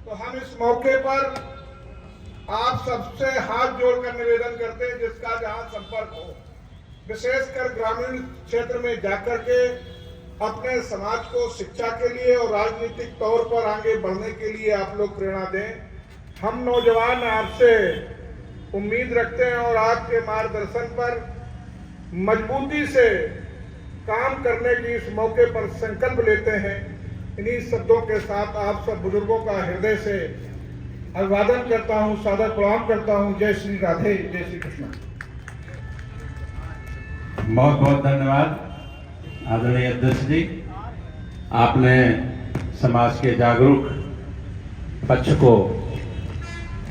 तो हम इस मौके पर आप सबसे हाथ जोड़कर निवेदन करते हैं, जिसका जहां संपर्क हो, विशेषकर ग्रामीण क्षेत्र में जाकर के अपने समाज को शिक्षा के लिए और राजनीतिक तौर पर आगे बढ़ने के लिए आप लोग प्रेरणा दें। हम नौजवान आपसे उम्मीद रखते हैं और आपके मार्गदर्शन पर मजबूती से काम करने की इस मौके पर संकल्प लेते हैं। इन्हीं शब्दों के साथ आप सब बुजुर्गों का हृदय से अभिवादन करता हूं, सादर प्रणाम करता हूं। जय श्री राधे, जय श्री कृष्ण। बहुत बहुत धन्यवाद आदरणीय अध्यक्ष जी। आपने समाज के जागरूक पक्ष को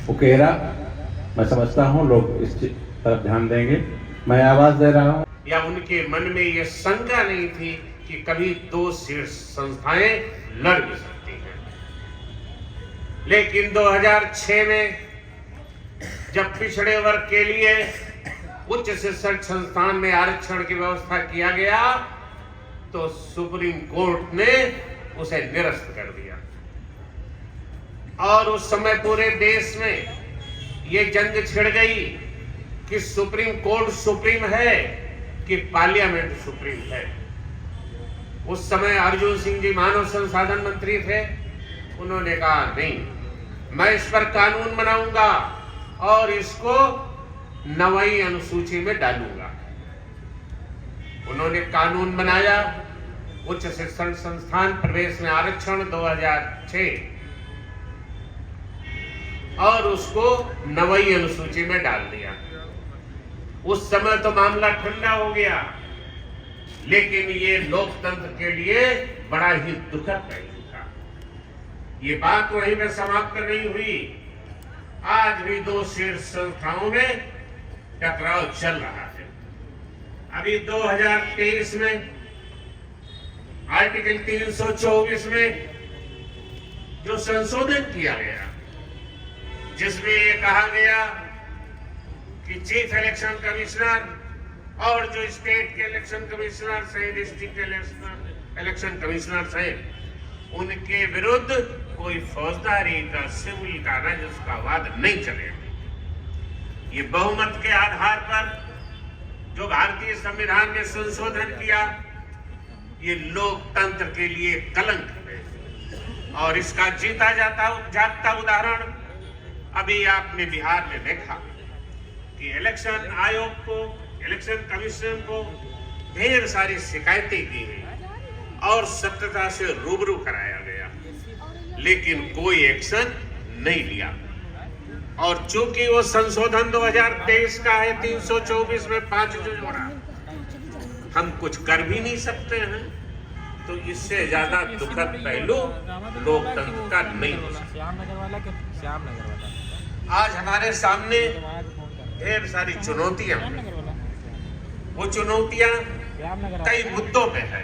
उकेरा। मैं समझता हूं लोग इस तरफ ध्यान देंगे। मैं आवाज दे रहा हूं। या उनके मन में यह शंका नहीं थी कि कभी दो शीर्ष संस्थाएं लड़ भी सकती हैं। लेकिन 2006 में जब पिछड़े वर्ग के लिए उच्च शिक्षण संस्थान में आरक्षण की व्यवस्था किया गया तो सुप्रीम कोर्ट ने उसे निरस्त कर दिया और उस समय पूरे देश में ये जंग छिड़ गई कि सुप्रीम कोर्ट सुप्रीम है कि पार्लियामेंट सुप्रीम है। उस समय अर्जुन सिंह जी मानव संसाधन मंत्री थे। उन्होंने कहा नहीं, मैं इस पर कानून बनाऊंगा और इसको 9वीं अनुसूची में डालूंगा। उन्होंने कानून बनाया, उच्च शिक्षण संस्थान प्रवेश में आरक्षण 2006 और उसको 9वीं अनुसूची में डाल दिया। उस समय तो मामला ठंडा हो गया, लेकिन ये लोकतंत्र के लिए बड़ा ही दुखद पहलू था। ये बात वहीं पे समाप्त नहीं हुई। आज भी दो शीर्ष संस्थाओं में टकराव चल रहा है। अभी 2023 में आर्टिकल 324 में जो संशोधन किया गया, जिसमें ये कहा गया कि चीफ इलेक्शन कमिश्नर और जो स्टेट के इलेक्शन कमिश्नर्स हैं, डिस्ट्रिक्ट इलेक्शन कमिश्नर्स हैं, उनके विरुद्ध कोई फौजदारी का, सिविल का, राजस्व का वाद नहीं चलेगा। ये बहुमत के आधार पर जो भारतीय संविधान में संशोधन किया, ये लोकतंत्र के लिए कलंक है। और इसका जीता जागता उदाहरण अभी आपने बिहार में देखा कि इलेक्शन आयोग को, इलेक्शन कमीशन को ढेर सारी शिकायतें की गई और सत्यता से रूबरू कराया गया, लेकिन कोई एक्शन नहीं लिया। और चूंकि वो संशोधन 2023 का है, 324 में 5 जो जोड़ा, हम कुछ कर भी नहीं सकते हैं। तो इससे ज्यादा दुखद पहलू लोकतंत्र का नहीं हो सकता। आज हमारे सामने ढेर सारी चुनौतियां, वो चुनौतियां कई मुद्दों पे है।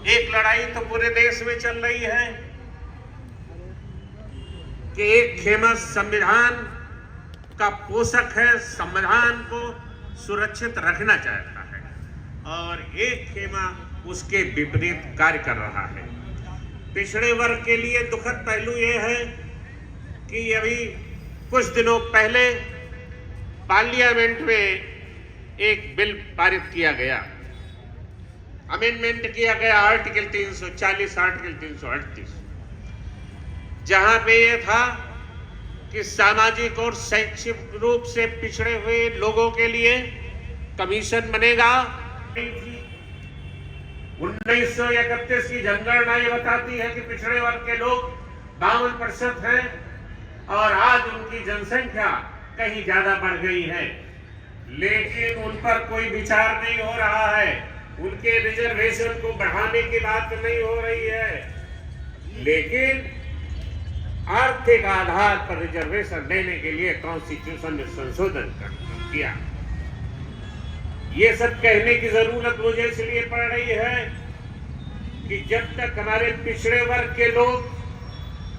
एक लड़ाई तो पूरे देश में चल रही है कि एक खेमा संविधान का पोषक है, संविधान को सुरक्षित रखना चाहता है, और एक खेमा उसके विपरीत कार्य कर रहा है। पिछड़े वर्ग के लिए दुखद पहलू यह है कि अभी कुछ दिनों पहले पार्लियामेंट में एक बिल पारित किया गया, अमेंडमेंट किया गया आर्टिकल 340, आर्टिकल 338, जहां पे ये था कि सामाजिक और शैक्षिक रूप से पिछड़े हुए लोगों के लिए कमीशन बनेगा। 1931 की जनगणना ये बताती है कि पिछड़े वर्ग के लोग 52% हैं और आज उनकी जनसंख्या कहीं ज्यादा बढ़ गई है, लेकिन उन पर कोई विचार नहीं हो रहा है। उनके रिजर्वेशन को बढ़ाने की बात नहीं हो रही है, लेकिन आर्थिक आधार पर रिजर्वेशन देने के लिए कॉन्स्टिट्यूशन में संशोधन किया। ये सब कहने की जरूरत मुझे इसलिए पड़ रही है कि जब तक हमारे पिछड़े वर्ग के लोग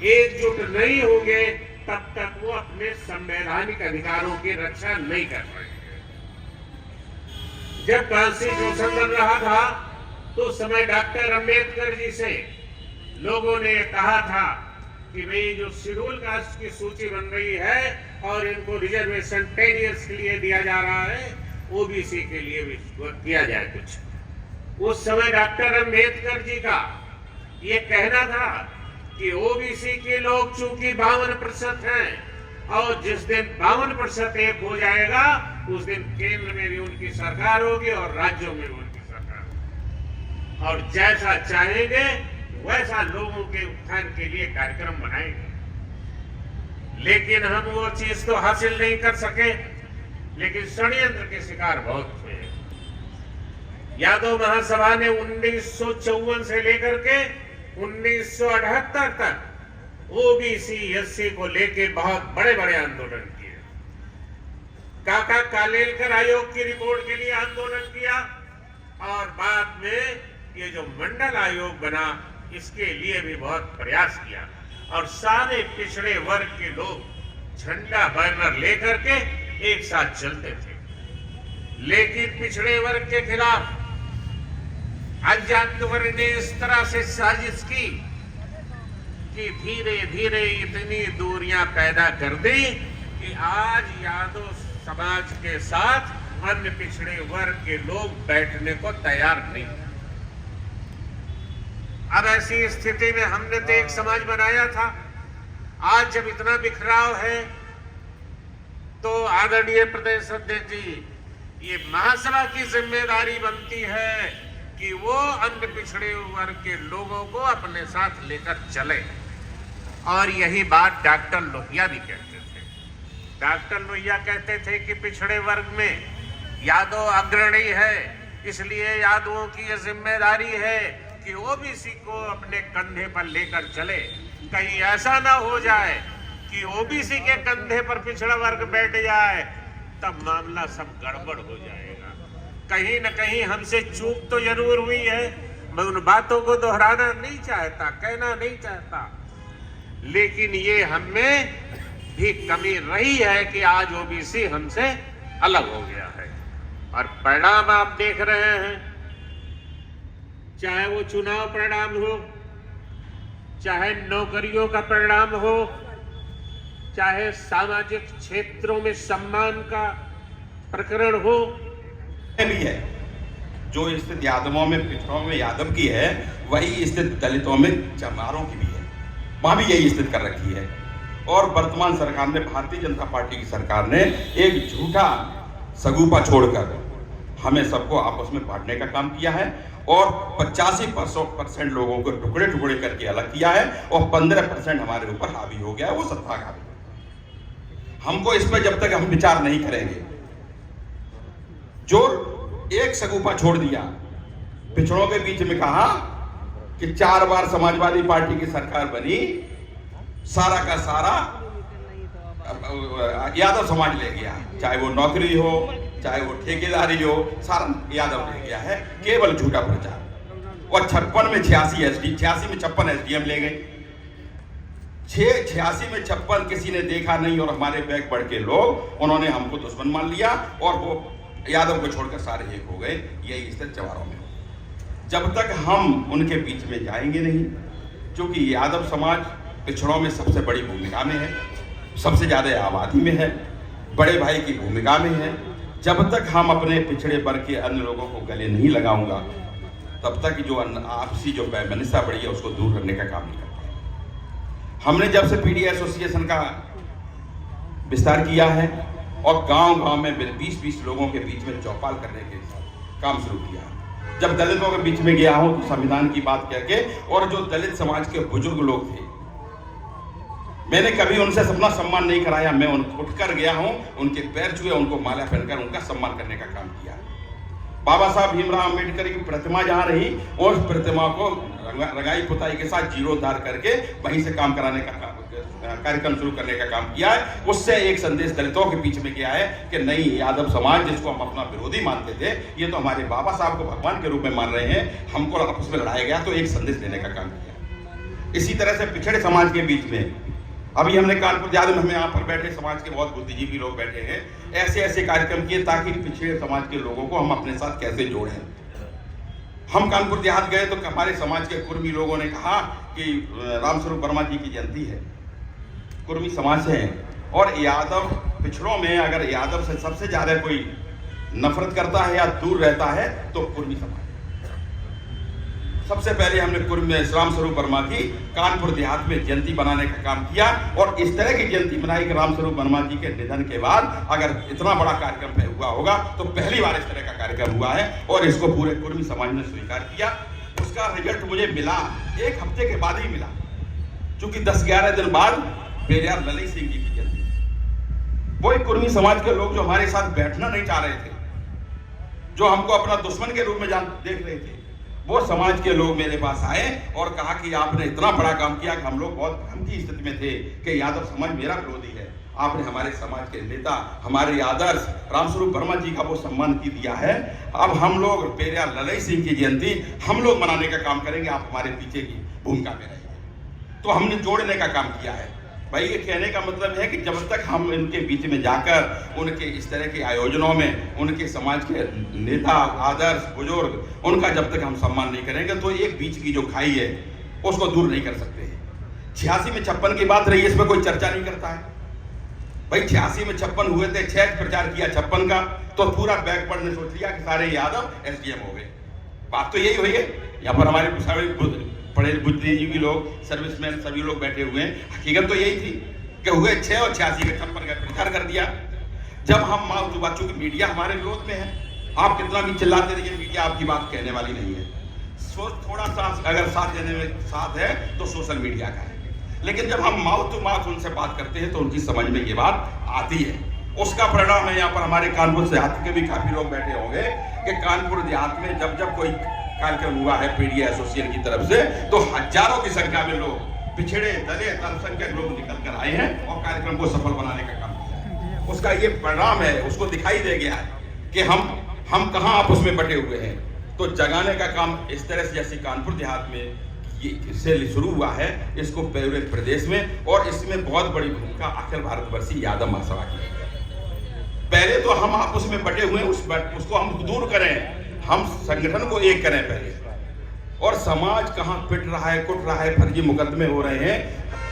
एकजुट नहीं होंगे, तब तक वो अपने संवैधानिक अधिकारों की रक्षा नहीं कर पाएंगे। जब कॉन्स्टिट्यूशन बन रहा था तो समय डॉक्टर अंबेडकर जी से लोगों ने कहा था कि भाई जो शेड्यूल कास्ट की सूची बन रही है और इनको रिजर्वेशन 10 ईयर्स के लिए दिया जा रहा है, ओबीसी के लिए भी किया जाए कुछ। उस समय डॉक्टर अंबेडकर जी का ये कहना था कि ओबीसी के लोग चूंकि 52% हैं और जिस दिन 52% एक हो जाएगा उस दिन केंद्र में भी उनकी सरकार होगी और राज्यों में भी उनकी सरकार होगी, और जैसा चाहेंगे वैसा लोगों के उत्थान के लिए कार्यक्रम बनाएंगे। लेकिन हम वो चीज तो हासिल नहीं कर सके, लेकिन षड्यंत्र के शिकार बहुत हुए। यादव महासभा ने 1954 से लेकर के 1978 तक ओबीसी एससी को लेके बहुत बड़े बड़े आंदोलन किए। काका कालेलकर आयोग की रिपोर्ट के लिए आंदोलन किया और बाद में ये जो मंडल आयोग बना इसके लिए भी बहुत प्रयास किया, और सारे पिछड़े वर्ग के लोग झंडा बैनर लेकर के एक साथ चलते थे। लेकिन पिछड़े वर्ग के खिलाफ अज्ञात वर्ग ने इस तरह से साजिश की कि धीरे धीरे इतनी दूरियां पैदा कर दी कि आज यादव समाज के साथ अन्य पिछड़े वर्ग के लोग बैठने को तैयार नहीं। अब ऐसी स्थिति में हमने तो एक समाज बनाया था। आज जब इतना बिखराव है तो आदरणीय प्रदेश अध्यक्ष जी, ये महासभा की जिम्मेदारी बनती है कि वो अन्य पिछड़े वर्ग के लोगों को अपने साथ लेकर चले। और यही बात डॉक्टर लोहिया भी कहते थे। डॉक्टर लोहिया कहते थे कि पिछड़े वर्ग में यादव अग्रणी है, इसलिए यादवों की यह जिम्मेदारी है कि ओबीसी को अपने कंधे पर लेकर चले। कहीं ऐसा ना हो जाए कि ओबीसी के कंधे पर पिछड़ा वर्ग बैठ जाए, तब मामला सब गड़बड़ हो जाएगा। कहीं न कहीं हमसे चूक तो जरूर हुई है, मैं उन बातों को दोहराना नहीं चाहता, कहना नहीं चाहता, लेकिन ये हमें भी कमी रही है कि आज ओबीसी हमसे अलग हो गया है। और परिणाम आप देख रहे हैं, चाहे वो चुनाव परिणाम हो, चाहे नौकरियों का परिणाम हो, चाहे सामाजिक क्षेत्रों में सम्मान का प्रकरण हो। भी है जो स्थिति यादवों में, पिछड़ों में यादव की है, वही स्थिति दलितों में चमारों की भी है, वहां भी यही स्थिति कर रखी है। और वर्तमान सरकार ने, भारतीय जनता पार्टी की सरकार ने एक झूठा सगुफा छोड़कर हमें सबको आपस में बांटने का काम किया है और 85% लोगों को टुकड़े टुकड़े करके अलग किया है और 15% हमारे ऊपर हावी हो गया है, वो सत्ता का हावी। हमको इस पर जब तक हम विचार नहीं करेंगे, जो एक सगुफा छोड़ दिया, पिछड़ों के बीच में कहा कि 4 बार समाजवादी पार्टी की सरकार बनी, सारा का सारा यादव समाज ले गया, चाहे वो नौकरी हो, चाहे वो ठेकेदारी हो, सारा यादव ले गया है। केवल झूठा प्रचार। और 56 में 86 में 56 एसडीएम ले गए, 86 में 56 किसी ने देखा नहीं, और हमारे बैक बढ़ के लोग उन्होंने हमको दुश्मन मान लिया और वो यादव को छोड़कर सारे एक हो गए। यही स्थिति जवारों में हो। जब तक हम उनके बीच में जाएंगे नहीं, क्योंकि यादव समाज पिछड़ों में सबसे बड़ी भूमिका में है, सबसे ज्यादा आबादी में है, बड़े भाई की भूमिका में है। जब तक हम अपने पिछड़े वर्ग के अन्य लोगों को गले नहीं लगाऊंगा, तब तक जो आपसी जो वैमनस्यता बढ़ी है उसको दूर करने का काम नहीं करते। हमने जब से पीडी एसोसिएशन का विस्तार किया है और गांव-गांव में 20-20 लोगों के बीच में चौपाल करने के काम शुरू किया है। जब दलितों के बीच में गया हूं तो संविधान की बात कह के, और जो दलित समाज के बुजुर्ग लोग थे, मैंने कभी उनसे अपना सम्मान नहीं कराया। मैं उठकर गया हूं, उनके पैर छुए, उनको माला पहनकर उनका सम्मान करने का काम किया। बाबा साहब भीमराव अंबेडकर की प्रतिमा जहां रही, और उस प्रतिमा को रंगाई पुताई के साथ जीर्णोद्धार करके वहीं से काम कराने का कार्यक्रम शुरू करने का काम किया है। उससे एक संदेश दलितों के बीच में गया है कि नहीं, यादव समाज जिसको हम अपना विरोधी मानते थे, ये तो हमारे बाबा साहब को भगवान के रूप में मान रहे हैं, हमको आपस में लड़ाया गया, तो एक संदेश देने का काम किया। इसी तरह से पिछड़े समाज के बीच में अभी हमने कानपुर ज्यादा में, हमें यहाँ पर बैठे समाज के बहुत बुद्धिजीवी लोग बैठे हैं, ऐसे ऐसे कार्यक्रम किए ताकि पिछड़े समाज के लोगों को हम अपने साथ कैसे जोड़ें। हम कानपुर देहात गए तो हमारे समाज के कुर्मी लोगों ने कहा कि रामस्वरूप वर्मा जी की जयंती है। कुर्मी समाज से हैं और यादव पिछड़ों में अगर यादव से सबसे ज्यादा कोई नफरत करता है या दूर रहता है तो कुर्मी समाज। सबसे पहले हमने कुर्मी रामस्वरूप वर्मा की कानपुर देहात में जयंती बनाने का काम किया और इस तरह की जयंती बनाई कि रामस्वरूप वर्मा जी के निधन के बाद अगर इतना बड़ा कार्यक्रम हुआ होगा तो पहली बार इस तरह का कार्यक्रम हुआ है और इसको पूरे कुर्मी समाज ने स्वीकार किया। उसका रिजल्ट मुझे मिला 1 हफ्ते के बाद ही मिला, क्योंकि 10-11 दिन बाद पेरियार ललई सिंह जी की जयंती। वही कुर्मी समाज के लोग जो हमारे साथ बैठना नहीं चाह रहे थे, जो हमको अपना दुश्मन के रूप में देख रहे थे, वो समाज के लोग मेरे पास आए और कहा कि आपने इतना बड़ा काम किया कि हम लोग बहुत भ्रम की स्थिति में थे कि यादव समाज मेरा विरोधी है। आपने हमारे समाज के नेता, हमारे आदर्श रामस्वरूप वर्मा जी का वो सम्मान की दिया है। अब हम लोग पेरियार ललई सिंह की जयंती हम लोग मनाने का काम करेंगे, आप हमारे पीछे की भूमिका में रहिए। तो हमने जोड़ने का काम किया है। भाई ये कहने का मतलब है कि जब तक हम इनके बीच में जाकर उनके इस तरह के आयोजनों में उनके समाज के नेता, आदर्श, बुजुर्ग, उनका जब तक हम सम्मान नहीं करेंगे तो एक बीच की जो खाई है उसको दूर नहीं कर सकते। 86 में 56 की बात रही है, इसमें कोई चर्चा नहीं करता है। भाई 86 में 56 हुए थे, 6 प्रचार किया 56 का, तो पूरा बैकवर्ड ने सोच लिया कि सारे यादव SDM हो गए। बात तो यही हुई है। यहाँ पर हमारे सारे पढ़े बुद्धिजीवी लोग, सर्विसमैन, सभी लोग बैठे हुए हैं। हकीकत तो यही थी कि हुए 6 और 86 के 56 का प्रचार कर दिया। जब हम चूंकि मीडिया हमारे विरोध में है, आप कितना भी चिल्लाते रहिए, मीडिया आपकी बात कहने वाली नहीं है। थोड़ा सा अगर साथ देने में साथ है तो सोशल मीडिया का है, लेकिन जब हम माउथ टू माउथ उनसे बात करते हैं तो उनकी समझ में ये बात आती है। उसका परिणाम है, यहाँ पर हमारे कानपुर देहात के भी काफी लोग बैठे होंगे कि कानपुर देहात में जब कोई कार्यक्रम हुआ है पीडीए एसोसिएशन की तरफ से तो हजारों की संख्या में लोग, पिछड़े दलित अल्पसंख्यक लोग निकल कर आए हैं और कार्यक्रम को सफल बनाने का काम किया है। उसका ये परिणाम है, उसको दिखाई दे गया है कि हम कहाँ आपस में बटे हुए हैं। तो जगाने का काम इस तरह से जैसे कानपुर देहात में इससे शुरू हुआ है, इसको पूरे प्रदेश में, और इसमें बहुत बड़ी भूमिका अखिल भारतवर्षीय यादव महासभा की है। पहले तो हम आपस में बटे हुए उसको हम दूर करें, हम संगठन को एक करें पहले। और समाज कहाँ पिट रहा है, कुट रहा है, फर्जी मुकदमे हो रहे हैं,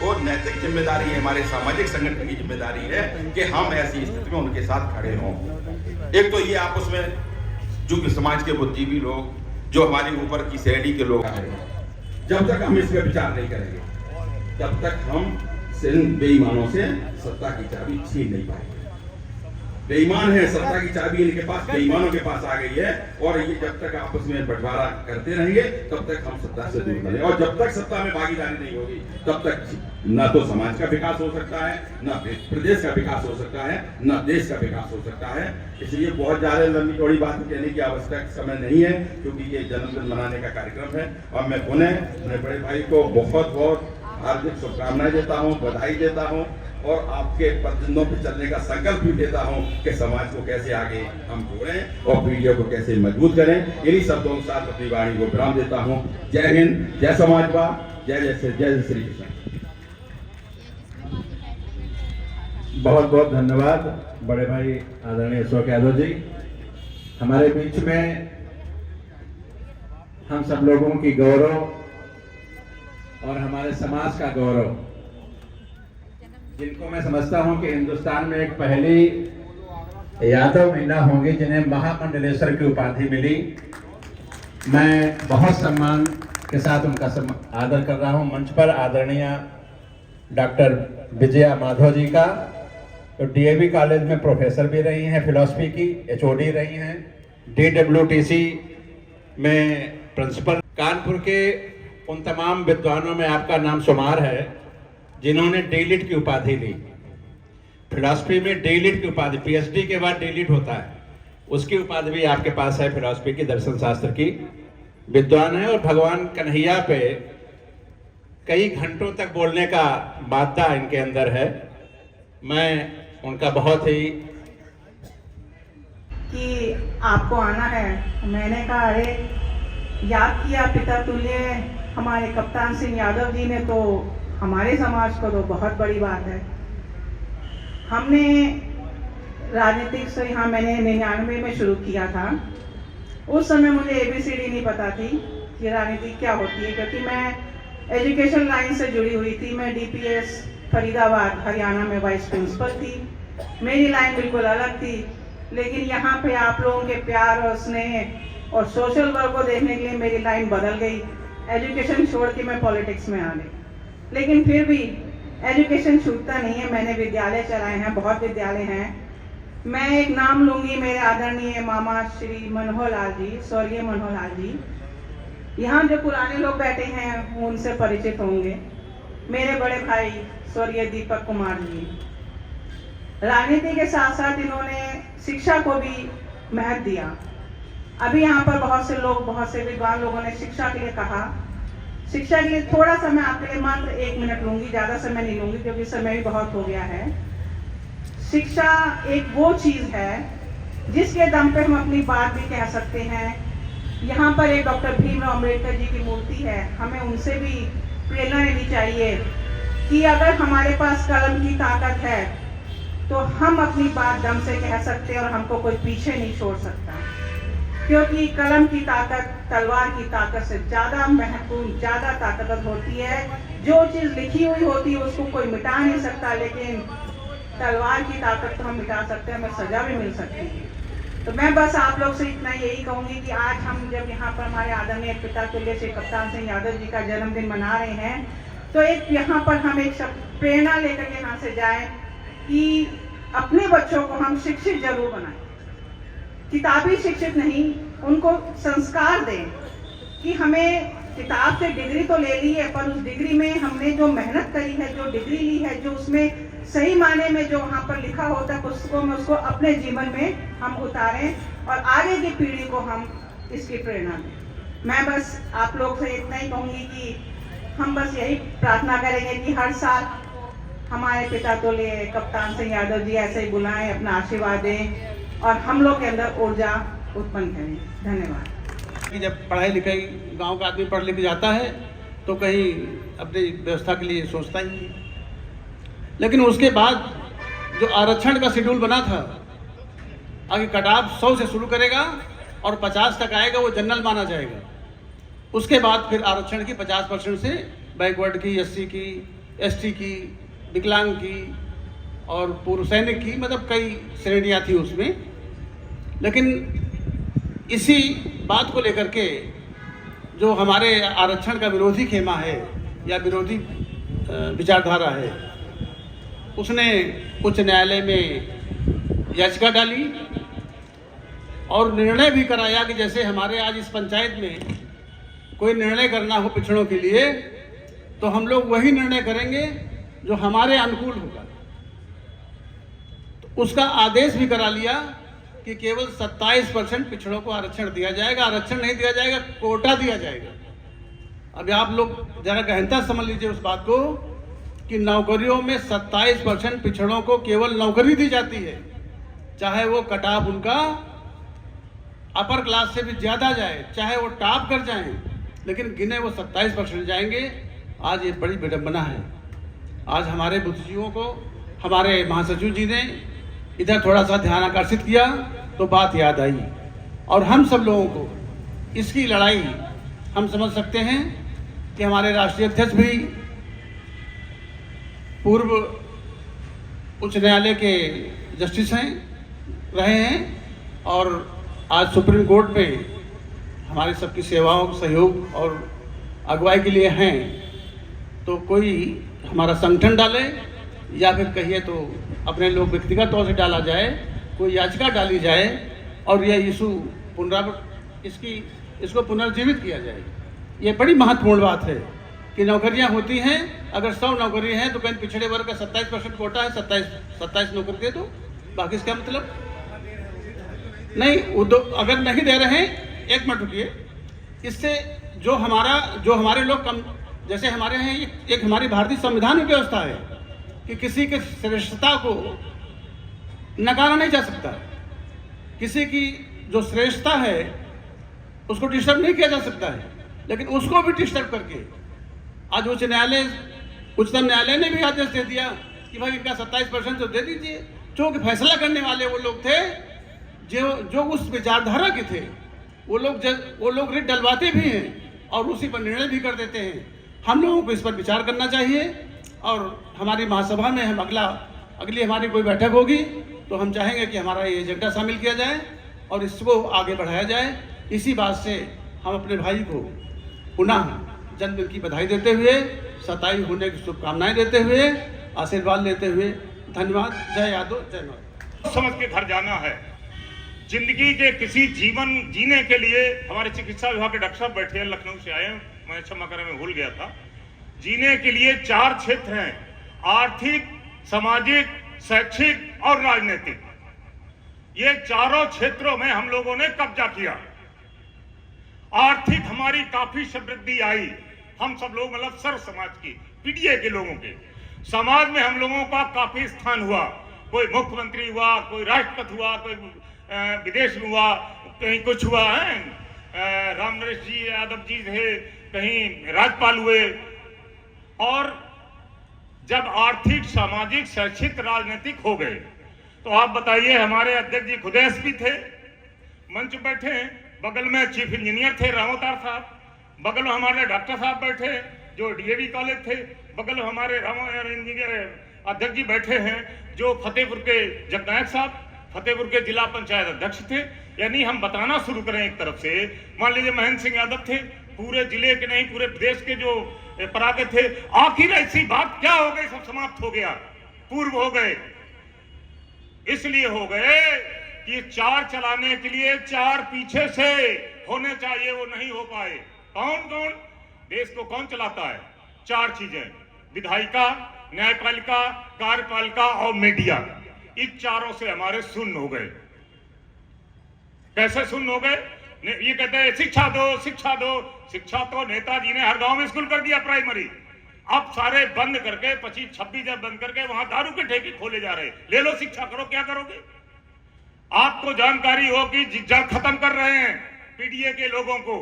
और नैतिक जिम्मेदारी है, हमारे सामाजिक संगठन की जिम्मेदारी है कि हम ऐसी स्थिति में उनके साथ खड़े हों। एक तो ये आपस में जो समाज के बुद्धिजीवी लोग, जो हमारे ऊपर की श्रेणी के लोग आए, जब तक हम इस पर विचार नहीं करेंगे तब तक हम इन बेईमानों से सत्ता की चाबी छीन नहीं पाएंगे। बेईमान है, सत्ता की चाबी इनके पास, बेईमानों के पास आ गई है, और ये जब तक आपस में बंटवारा करते रहेंगे तब तक हम सत्ता से दूर रहेंगे। और जब तक सत्ता में भागीदारी नहीं होगी तब तक न तो समाज का विकास हो सकता है, न प्रदेश का विकास हो सकता है, न देश का विकास हो सकता है। इसलिए बहुत ज्यादा लंबी चौड़ी बात कहने की आवश्यक समय नहीं है, क्योंकि ये जन्मदिन मनाने का कार्यक्रम है। और मैं पुनः अपने बड़े भाई को बहुत बहुत हार्दिक शुभकामनाएं देता हूँ, बधाई देता हूँ, और आपके पदचिन्हों पर चलने का संकल्प भी देता हूं कि समाज को कैसे आगे हम जोड़ें और पीढ़ियों को कैसे मजबूत करें। इन्हीं शब्दों के साथ अपनी वाणी को विराम देता हूं। जय हिंद, जय समाजवाद, जय श्री कृष्ण। बहुत बहुत धन्यवाद बड़े भाई आदरणीय अशोक यादव जी। हमारे बीच में हम सब लोगों की गौरव और हमारे समाज का गौरव, जिनको मैं समझता हूं कि हिंदुस्तान में एक पहली यादव महिला होंगी जिन्हें महामंडलेश्वर की उपाधि मिली। मैं बहुत सम्मान के साथ उनका आदर कर रहा हूं। मंच पर आदरणीय डॉक्टर विजया माधव जी का, तो डीएवी कॉलेज में प्रोफेसर भी रही हैं, फिलॉसफी की एचओडी रही हैं, डीडब्ल्यूटीसी में प्रिंसिपल। कानपुर के उन तमाम विद्वानों में आपका नाम शुमार है जिन्होंने डीलिट की उपाधि ली। फिलॉसफी में डीलिट की उपाधि, पीएचडी के बाद डीलिट होता है, उसकी उपाधि भी आपके पास है। फिलॉसफी की, दर्शन शास्त्र की विद्वान है, और भगवान कन्हैया पे कई घंटों तक बोलने का मादा इनके अंदर है। मैं उनका बहुत ही कि आपको आना है, मैंने कहा अरे याद किया पिता तुल्य हमारे कप्तान सिंह यादव जी ने, तो हमारे समाज को तो बहुत बड़ी बात है। हमने राजनीतिक से यहाँ मैंने 99 में शुरू किया था, उस समय मुझे ABCD नहीं पता थी कि राजनीति क्या होती है, क्योंकि मैं एजुकेशन लाइन से जुड़ी हुई थी। मैं DPS फरीदाबाद हरियाणा में वाइस प्रिंसिपल थी। मेरी लाइन बिल्कुल अलग थी, लेकिन यहाँ पे आप लोगों के प्यार और स्नेह और सोशल वर्क को देखने के लिए मेरी लाइन बदल गई। एजुकेशन छोड़ के मैं पॉलिटिक्स में आ गई, लेकिन फिर भी एजुकेशन छूटता नहीं है। मैंने विद्यालय चलाए हैं, बहुत विद्यालय हैं। मैं एक नाम लूँगी, मेरे आदरणीय मामा श्री मनोहर लाल जी, स्वर्गीय मनोहर लाल जी। यहाँ जो पुराने लोग बैठे हैं वो उनसे परिचित होंगे। मेरे बड़े भाई स्वर्गीय दीपक कुमार जी, राजनीति के साथ साथ इन्होंने शिक्षा को भी महत्व दिया। अभी यहाँ पर बहुत से लोग, बहुत से विद्वान लोगों ने शिक्षा के लिए कहा। शिक्षा के लिए थोड़ा सा मैं आपके लिए मात्र 1 मिनट लूंगी, ज़्यादा समय नहीं लूंगी क्योंकि समय भी बहुत हो गया है। शिक्षा एक वो चीज़ है जिसके दम पे हम अपनी बात भी कह सकते हैं। यहाँ पर एक डॉक्टर भीमराव अम्बेडकर जी की मूर्ति है, हमें उनसे भी प्रेरणा लेनी चाहिए कि अगर हमारे पास कलम की ताकत है तो हम अपनी बात दम से कह सकते हैं और हमको कोई पीछे नहीं छोड़ सकता, क्योंकि कलम की ताकत तलवार की ताकत से ज़्यादा महत्वपूर्ण, ज़्यादा ताकतवर होती है। जो चीज़ लिखी हुई होती है उसको कोई मिटा नहीं सकता, लेकिन तलवार की ताकत तो हम मिटा सकते हैं, हमें सजा भी मिल सकती है। तो मैं बस आप लोग से इतना यही कहूँगी कि आज हम जब यहाँ पर हमारे आदरणीय पिता तुल्य श्री कप्तान सिंह यादव जी का जन्मदिन मना रहे हैं, तो एक यहाँ पर हम एक प्रेरणा लेकर यहाँ से जाएं कि अपने बच्चों को हम शिक्षित जरूर बनाएं, किताबी शिक्षित नहीं, उनको संस्कार दें कि हमें किताब से डिग्री तो ले ली है, पर उस डिग्री में हमने जो मेहनत करी है, जो डिग्री ली है, जो उसमें सही माने में जो वहाँ पर लिखा होता है पुस्तकों में, उसको अपने जीवन में हम उतारें और आगे की पीढ़ी को हम इसकी प्रेरणा दें। मैं बस आप लोग से इतना ही कहूँगी कि हम बस यही प्रार्थना करेंगे कि हर साल हमारे पिता तुल्य कप्तान सिंह यादव जी ऐसे ही बुलाएं, अपना आशीर्वाद दें और हम लोग के अंदर ऊर्जा उत्पन्न करें। धन्यवाद। कि जब पढ़ाई लिखाई गांव का आदमी पढ़ लिख जाता है तो कहीं अपनी व्यवस्था के लिए सोचता ही नहीं, लेकिन उसके बाद जो आरक्षण का शेड्यूल बना था, आगे कटाव 100 से शुरू करेगा और 50 तक आएगा, वो जनरल माना जाएगा। उसके बाद फिर आरक्षण की 50% से बैकवर्ड की, SC की, ST की, विकलांग की और पूर्व सैनिक की, मतलब कई श्रेणियाँ थी उसमें। लेकिन इसी बात को लेकर के जो हमारे आरक्षण का विरोधी खेमा है या विरोधी विचारधारा है, उसने उच्च न्यायालय में याचिका डाली और निर्णय भी कराया कि जैसे हमारे आज इस पंचायत में कोई निर्णय करना हो पिछड़ों के लिए, तो हम लोग वही निर्णय करेंगे जो हमारे अनुकूल होगा। तो उसका आदेश भी करा लिया कि केवल 27% पिछड़ों को आरक्षण दिया जाएगा। आरक्षण नहीं दिया जाएगा, कोटा दिया जाएगा। अभी आप लोग जरा गहनता समझ लीजिए उस बात को कि नौकरियों में 27% पिछड़ों को केवल नौकरी दी जाती है, चाहे वो कटाव उनका अपर क्लास से भी ज़्यादा जाए, चाहे वो टॉप कर जाएं, लेकिन गिने वो 27% जाएंगे। आज ये बड़ी विडंबना है। आज हमारे बुद्धिजीवियों को हमारे महासचिव जी ने इधर थोड़ा सा ध्यान आकर्षित किया तो बात याद आई, और हम सब लोगों को इसकी लड़ाई हम समझ सकते हैं कि हमारे राष्ट्रीय अध्यक्ष भी पूर्व उच्च न्यायालय के जस्टिस रहे हैं और आज सुप्रीम कोर्ट में हमारे सबकी सेवाओं, सहयोग और अगुवाई के लिए हैं। तो कोई हमारा संगठन डाले या फिर कहिए तो अपने लोग व्यक्तिगत तौर से डाला जाए, कोई याचिका डाली जाए और यह इशू इसको पुनर्जीवित किया जाए। ये बड़ी महत्वपूर्ण बात है कि नौकरियां होती हैं, अगर 100 नौकरी हैं तो कहीं पिछड़े वर्ग का 27% कोटा है, 27 नौकरी दे दो, बाकी इसका मतलब नहीं। अगर नहीं दे रहे हैं, 1 मिनट रुकिए, इससे जो हमारे लोग कम, जैसे हमारे यहाँ एक हमारी भारतीय संविधान में व्यवस्था है कि किसी की श्रेष्ठता को नकारा नहीं जा सकता, किसी की जो श्रेष्ठता है उसको डिस्टर्ब नहीं किया जा सकता है, लेकिन उसको भी डिस्टर्ब करके आज उच्चतम न्यायालय ने भी आदेश दे दिया कि भाई इनका 27% तो दे दीजिए। क्योंकि फैसला करने वाले वो लोग थे जो उस विचारधारा के थे, वो लोग रिट डलवाते भी हैं और उसी पर निर्णय भी कर देते हैं। हम लोगों को इस पर विचार करना चाहिए और हमारी महासभा में अगली हमारी कोई बैठक होगी तो हम चाहेंगे कि हमारा ये एजेंडा शामिल किया जाए और इसको आगे बढ़ाया जाए। इसी बात से हम अपने भाई को पुनः जन्मदिन की बधाई देते हुए, 27 होने की शुभकामनाएं देते हुए, आशीर्वाद लेते हुए धन्यवाद। जय यादव, जय माता। समझ के घर जाना है। जिंदगी के किसी जीवन जीने के लिए हमारे चिकित्सा विभाग के डॉक्टर साहब बैठे हैं, लखनऊ से आए हैं, मैं क्षमा करें मैं भूल गया था। जीने के लिए 4 क्षेत्र हैं: आर्थिक, सामाजिक, शैक्षिक और राजनीतिक। ये चारों क्षेत्रों में हम लोगों ने कब्जा किया। आर्थिक हमारी काफी समृद्धि आई, हम सब लोग मतलब सर्व समाज की, पीडीए के लोगों के। समाज में हम लोगों का काफी स्थान हुआ, कोई मुख्यमंत्री हुआ, कोई राष्ट्रपति हुआ, कोई विदेश में हुआ, कहीं कुछ हुआ है, राम नरेश जी यादव जी थे, कहीं राज्यपाल हुए। और जब आर्थिक, सामाजिक, शैक्षिक, राजनीतिक हो गए तो आप बताइए, हमारे अध्यक्ष जी खुद एसपी थे, मंच बैठे हैं, बगल में चीफ इंजीनियर थे रामोतार साहब, बगल में हमारे डॉक्टर साहब बैठे जो डीएवी कॉलेज थे, बगल में हमारे इंजीनियर अध्यक्ष जी बैठे हैं जो फतेहपुर के जगनायक साहब फतेहपुर के जिला पंचायत अध्यक्ष थे। यानी हम बताना शुरू करें एक तरफ से, मान लीजिए महेंद्र सिंह यादव थे, पूरे जिले के नहीं पूरे प्रदेश के जो परागे थे। आखिर ऐसी बात क्या हो गई, सब समाप्त हो गया, पूर्व हो गए। इसलिए हो गए कि 4 चलाने के लिए 4 पीछे से होने चाहिए, वो नहीं हो पाए। कौन देश को कौन चलाता है? 4 चीजें: विधायिका, न्यायपालिका, कार्यपालिका और मीडिया। इन चारों से हमारे शून्य हो गए। कैसे शून्य हो गए? ये कहते हैं शिक्षा दो, शिक्षा दो। शिक्षा तो नेताजी ने हर गांव में स्कूल कर दिया, प्राइमरी। अब सारे बंद करके 25-26 जब बंद करके वहां दारू के ठेके खोले जा रहे। ले लो शिक्षा, करो, क्या करोगे? आपको जानकारी हो कि जड़ खत्म कर रहे हैं पीडीए के लोगों को।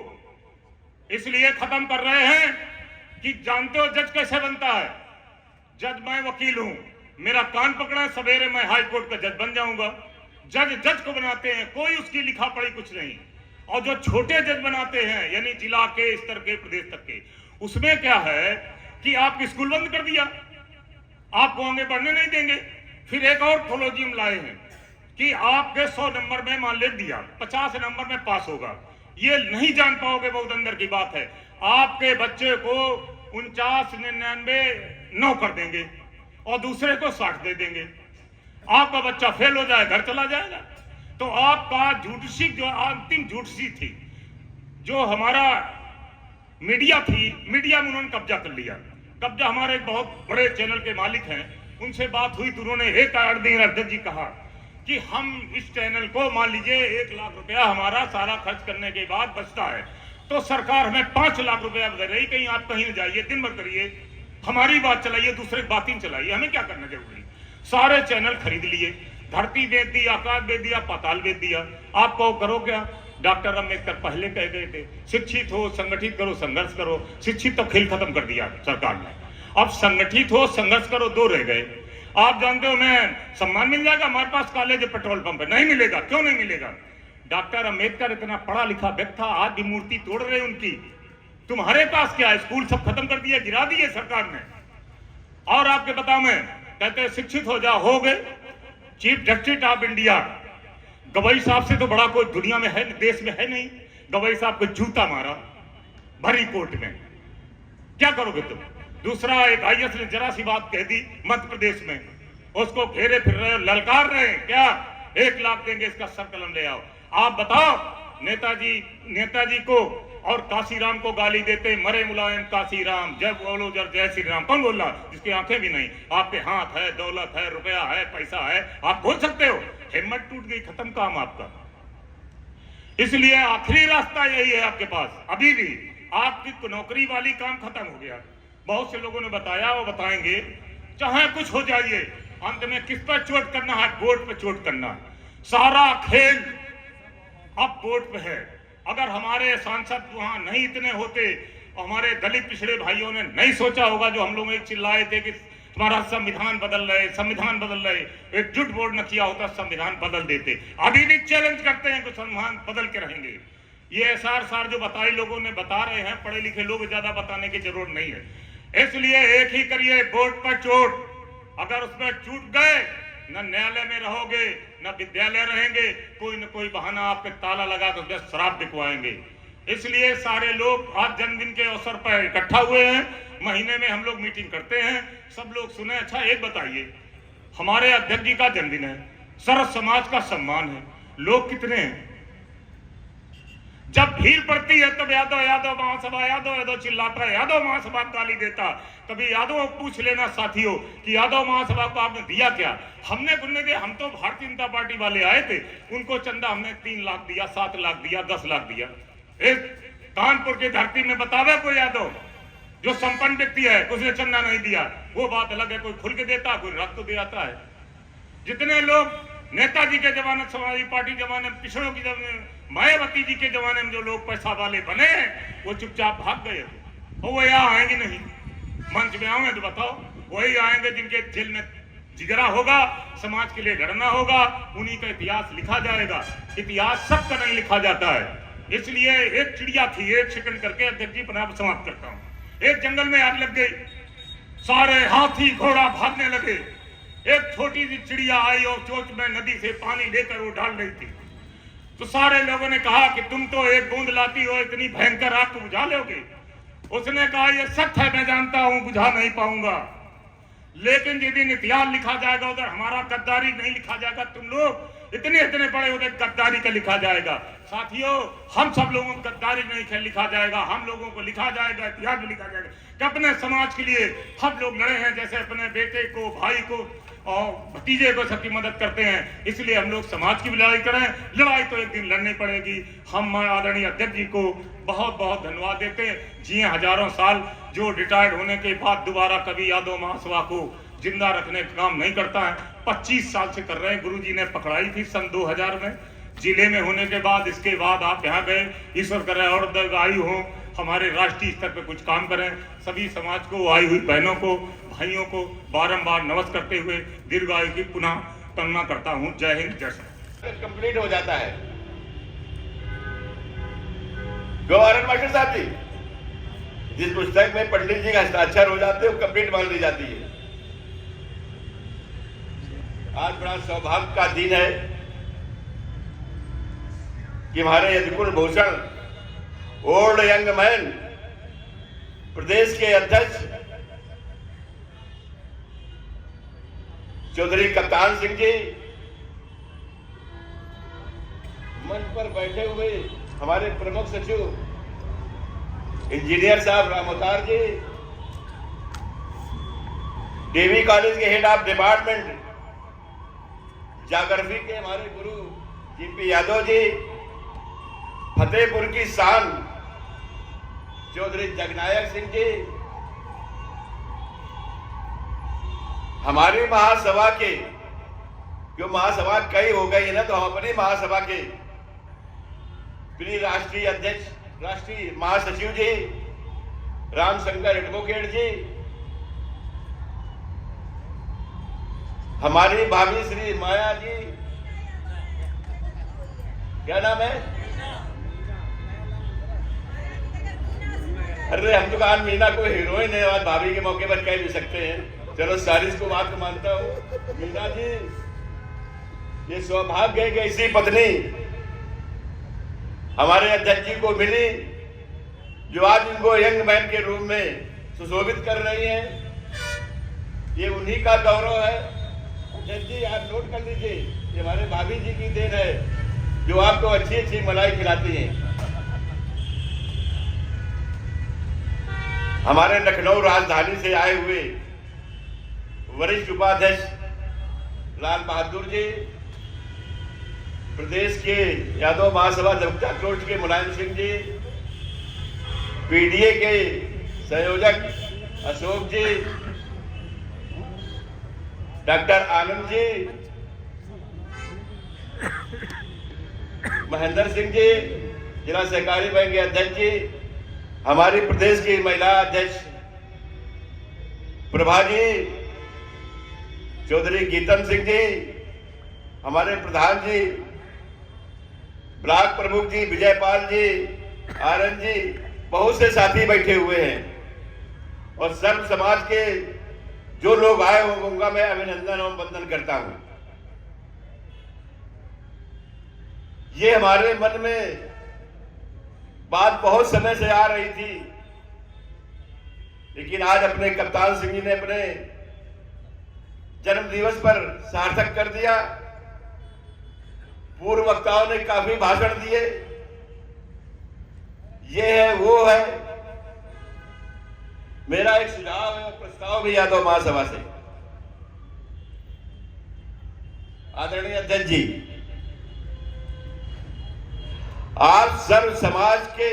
इसलिए खत्म कर रहे हैं कि जानते हो जज कैसे बनता है? जज मैं वकील हूं, मेरा कान पकड़ा, सवेरे मैं हाई कोर्ट का जज बन जाऊंगा। जज को बनाते हैं, कोई उसकी लिखा पढ़ी कुछ नहीं। और जो छोटे जज बनाते हैं, यानी जिला के स्तर के, प्रदेश तक के, उसमें क्या है कि आप स्कूल बंद कर दिया, आपको आगे बढ़ने नहीं देंगे। फिर एक और कोलोजियम लाए हैं कि आपके 100 नंबर में मान ले दिया, 50 नंबर में पास होगा। ये नहीं जान पाओगे, बहुत अंदर की बात है। आपके बच्चे को 49, 99, 9 कर देंगे और दूसरे को 60 दे देंगे। आपका बच्चा फेल हो जाए, घर चला जाएगा। तो आपका जुडिशरी जो अंतिम जुडिशरी थी, जो हमारा मीडिया थी, मीडिया में उन्होंने कब्जा कर लिया। कब्जा हमारे एक बहुत बड़े चैनल के मालिक हैं, उनसे बात हुई तो उन्होंने एक दिन अध्यक्ष जी कहा कि हम इस चैनल को मान लीजिए 1 लाख रुपया हमारा सारा खर्च करने के बाद बचता है, तो सरकार हमें 5 लाख रुपया दे रही। कहीं आप कहीं न जाइए, दिन भर करिए, हमारी बात चलाइए, दूसरे की बात ही चलाइए, हमें क्या करना जरूरी। सारे चैनल खरीद लिए, धरती बेच दी, आकाश बेच दिया, पाताल बेच दिया। आप करो क्या? डॉक्टर अम्बेडकर पहले कह गए थे, शिक्षित हो, संगठित करो, संघर्ष करो। शिक्षित तो खेल खत्म कर दिया सरकार ने, अब संगठित हो, संघर्ष करो, 2 रह गए। आप जानते हो मैं सम्मान मिल जाएगा, हमारे पास कॉलेज पेट्रोल पंप है, नहीं मिलेगा। क्यों नहीं मिलेगा? डॉक्टर अम्बेडकर इतना पढ़ा लिखा व्यक्ति था, आज भी मूर्ति तोड़ रहे उनकी। तुम्हारे पास क्या है? स्कूल सब खत्म कर दिया, गिरा दिए सरकार ने। और आपके बताओ, मैं कहते हैं शिक्षित हो जाओ, हो गए। Chief justice of India Gavai साहब से तो बड़ा कोई दुनिया में है, देश में है नहीं। गवई साहब को जूता मारा भरी कोर्ट में, क्या करोगे तुम? दूसरा एक आईएएस ने जरा सी बात कह दी मध्य प्रदेश में, उसको घेरे फिर रहे, ललकार रहे हैं, क्या 1 लाख देंगे, इसका सर कलम ले आओ। आप बताओ, नेताजी को और काशीराम को गाली देते, मरे मुलायम काशीराम, जय बोलो जय श्री राम। कौन बोल रहा? जिसकी आंखें भी नहीं। आपके हाथ है, दौलत है, रुपया है, पैसा है, आप बोल सकते हो। हिम्मत टूट गई, खत्म काम आपका। इसलिए आखिरी रास्ता यही है आपके पास। अभी भी आपकी नौकरी वाली काम खत्म हो गया। बहुत से लोगों ने बताया, वो बताएंगे, चाहे कुछ हो जाइए, अंत में किस पर चोट करना है? वोट पे चोट करना। सारा खेल अब वोट पे है। अगर हमारे सांसद वहां नहीं इतने होते, हमारे दलित पिछड़े भाइयों ने नहीं सोचा होगा, जो हम लोग एक चिल्लाए थे कि हमारा संविधान बदल रहे, संविधान बदल रहे, एकजुट बोर्ड न किया होता, संविधान बदल देते। अभी भी चैलेंज करते हैं कि संविधान बदल के रहेंगे। ये एसआर जो बताई लोगों ने बता रहे हैं, पढ़े लिखे लोग ज्यादा बताने की जरूरत नहीं है। इसलिए एक ही करिए, वोट पर चोट। अगर उसमें चूक गए, न न्यायालय में रहोगे न विद्यालय रहेंगे, कोई न कोई बहाना आपके ताला लगा कर बस शराब बिकवाएंगे। इसलिए सारे लोग आज जन्मदिन के अवसर पर इकट्ठा हुए हैं। महीने में हम लोग मीटिंग करते हैं, सब लोग सुने। अच्छा एक बताइए, हमारे अध्यक्ष जी का जन्मदिन है, सर्व समाज का सम्मान है, लोग कितने हैं? जब भीड़ पड़ती है तब यादव यादव महासभा, यादव यादव चिल्लाता है, यादव महासभा गाली देता। कभी यादव पूछ लेना साथियों कि यादव महासभा को आपने दिया क्या? हमने कुछ दिया। हम तो भारतीय जनता पार्टी वाले आए थे, उनको चंदा हमने 3 लाख दिया, 7 लाख दिया, 10 लाख दिया। एक कानपुर की धरती में बतावे कोई यादव जो संपन्न व्यक्ति है उसने चंदा नहीं दिया? वो बात अलग है, कोई खुल के देता, कोई रख तो देता है। जितने लोग नेताजी के जमाने, समाजवादी पार्टी जमाने, पिछड़ों की जमाने, मायावती जी के जमाने में जो लोग पैसा वाले बने हैं वो चुपचाप भाग गए और वो यहाँ आएंगे नहीं। मंच में आओगे तो बताओ, वही आएंगे जिनके दिल में जिगरा होगा, समाज के लिए लड़ना होगा, उन्हीं का इतिहास लिखा जाएगा। इतिहास सबका नहीं लिखा जाता है। इसलिए एक चिड़िया थी, 1 सेकंड करके अध्यक्ष जी अपना समाप्त करता हूँ। एक जंगल में आग लग गई, सारे हाथी घोड़ा भागने लगे। एक छोटी सी चिड़िया आई और चोंच में नदी से पानी लेकर वो डाल रही थी। तो सारे लोगों ने कहा कि तुम तो एक बूंद लाती हो, इतनी भयंकर आग को बुझा लोगे? उसने कहा ये सच है, मैं जानता हूं बुझा नहीं पाऊंगा, लेकिन जिस दिन इतिहास लिखा जाएगा उधर हमारा गद्दारी नहीं लिखा जाएगा। तुम लोग इतने इतने बड़े उधर गद्दारी का लिखा जाएगा। साथियों, हम सब लोगों को गद्दारी नहीं लिखा जाएगा, हम लोगों को लिखा जाएगा, इतिहास में लिखा जाएगा कि अपने समाज के लिए हम लोग लड़े हैं, जैसे अपने बेटे को, भाई को और भतीजे को सबकी मदद करते हैं। इसलिए हम लोग समाज की लड़ाई करें। लड़ाई तो एक दिन लड़नी पड़ेगी। हम आदरणीय अध्यक्ष जी को बहुत बहुत धन्यवाद देते हैं। जिए हजारों साल, जो रिटायर्ड होने के बाद दोबारा कभी यादव महासभा को जिंदा रखने का काम नहीं करता है, 25 साल से कर रहे हैं। गुरुजी ने पकड़ाई थी सन 2000 में जिले में होने के बाद। इसके बाद आप यहाँ गए, ईश्वर करे और दीर्घायु हो, हमारे राष्ट्रीय स्तर पर कुछ काम करें। सभी समाज को, आई हुई बहनों को, भाइयों को बारंबार नमस्कार करते हुए दीर्घायु की पुनः कामना करता हूँ। जय हिंद, जय श्री। कंप्लीट हो जाता है। गवर्नर मास्टर साहब जी, जिस पुस्तक में पंडित जी का हस्ताक्षर हो जाते हैं वो कंप्लीट मान ली जाती है। आज बड़ा सौभाग्य का दिन है कि हमारे यदुकुल भूषण ओल्ड यंग मैन प्रदेश के अध्यक्ष चौधरी कप्तान सिंह जी, मंच पर बैठे हुए हमारे प्रमुख सचिव इंजीनियर साहब राम अवतार जी, डीवी कॉलेज के हेड ऑफ डिपार्टमेंट ज्योग्राफी के हमारे गुरु जीपी यादव जी, फतेहपुर की शान चौधरी जगनायक सिंह जी, हमारी महासभा के, जो महासभा कई हो गई है ना, तो हम अपनी महासभा के प्रिय राष्ट्रीय अध्यक्ष, राष्ट्रीय महासचिव जी रामशंकर एडवोकेट जी, हमारी भाभी श्री माया जी, क्या नाम है? अरे हम तो आज मीना को हीरोइन है, आज भाभी के मौके पर कह भी सकते हैं। चलो सारिस को बात को मानता हूँ। मीना जी, ये सौभाग्य है कि ऐसी पत्नी हमारे अध्यक्ष जी को मिली, जो आज इनको यंग मैन के रूप में सुशोभित कर रही है। ये उन्हीं का गौरव है। अध्यक्ष जी, आप नोट कर लीजिए, ये हमारे भाभी जी की देन है, जो आपको अच्छी अच्छी मलाई खिलाती हैं। हमारे लखनऊ राजधानी से आए हुए वरिष्ठ उपाध्यक्ष लाल बहादुर जी, प्रदेश के यादव महासभा दफ्तर कोर्ट के मुलायम सिंह जी, पीडीए के संयोजक अशोक जी, डॉक्टर आनंद जी, महेंद्र सिंह जी, जिला सहकारी बैंक के अध्यक्ष जी, हमारी प्रदेश की महिला अध्यक्ष प्रभा जी, चौधरी गीतम सिंह जी, हमारे प्रधान जी ब्लॉक प्रमुख जी, विजयपाल जी, आनंद जी, बहुत से साथी बैठे हुए हैं और सर्व समाज के जो लोग आए होंगे उनका मैं अभिनंदन और वंदन करता हूं। ये हमारे मन में बात बहुत समय से आ रही थी, लेकिन आज अपने कप्तान सिंह जी ने अपने जन्म दिवस पर सार्थक कर दिया। पूर्व वक्ताओं ने काफी भाषण दिए, ये है वो है। मेरा एक सुझाव है और प्रस्ताव भी यादव महासभा से। आदरणीय अध्यक्ष जी, आप सर्व समाज के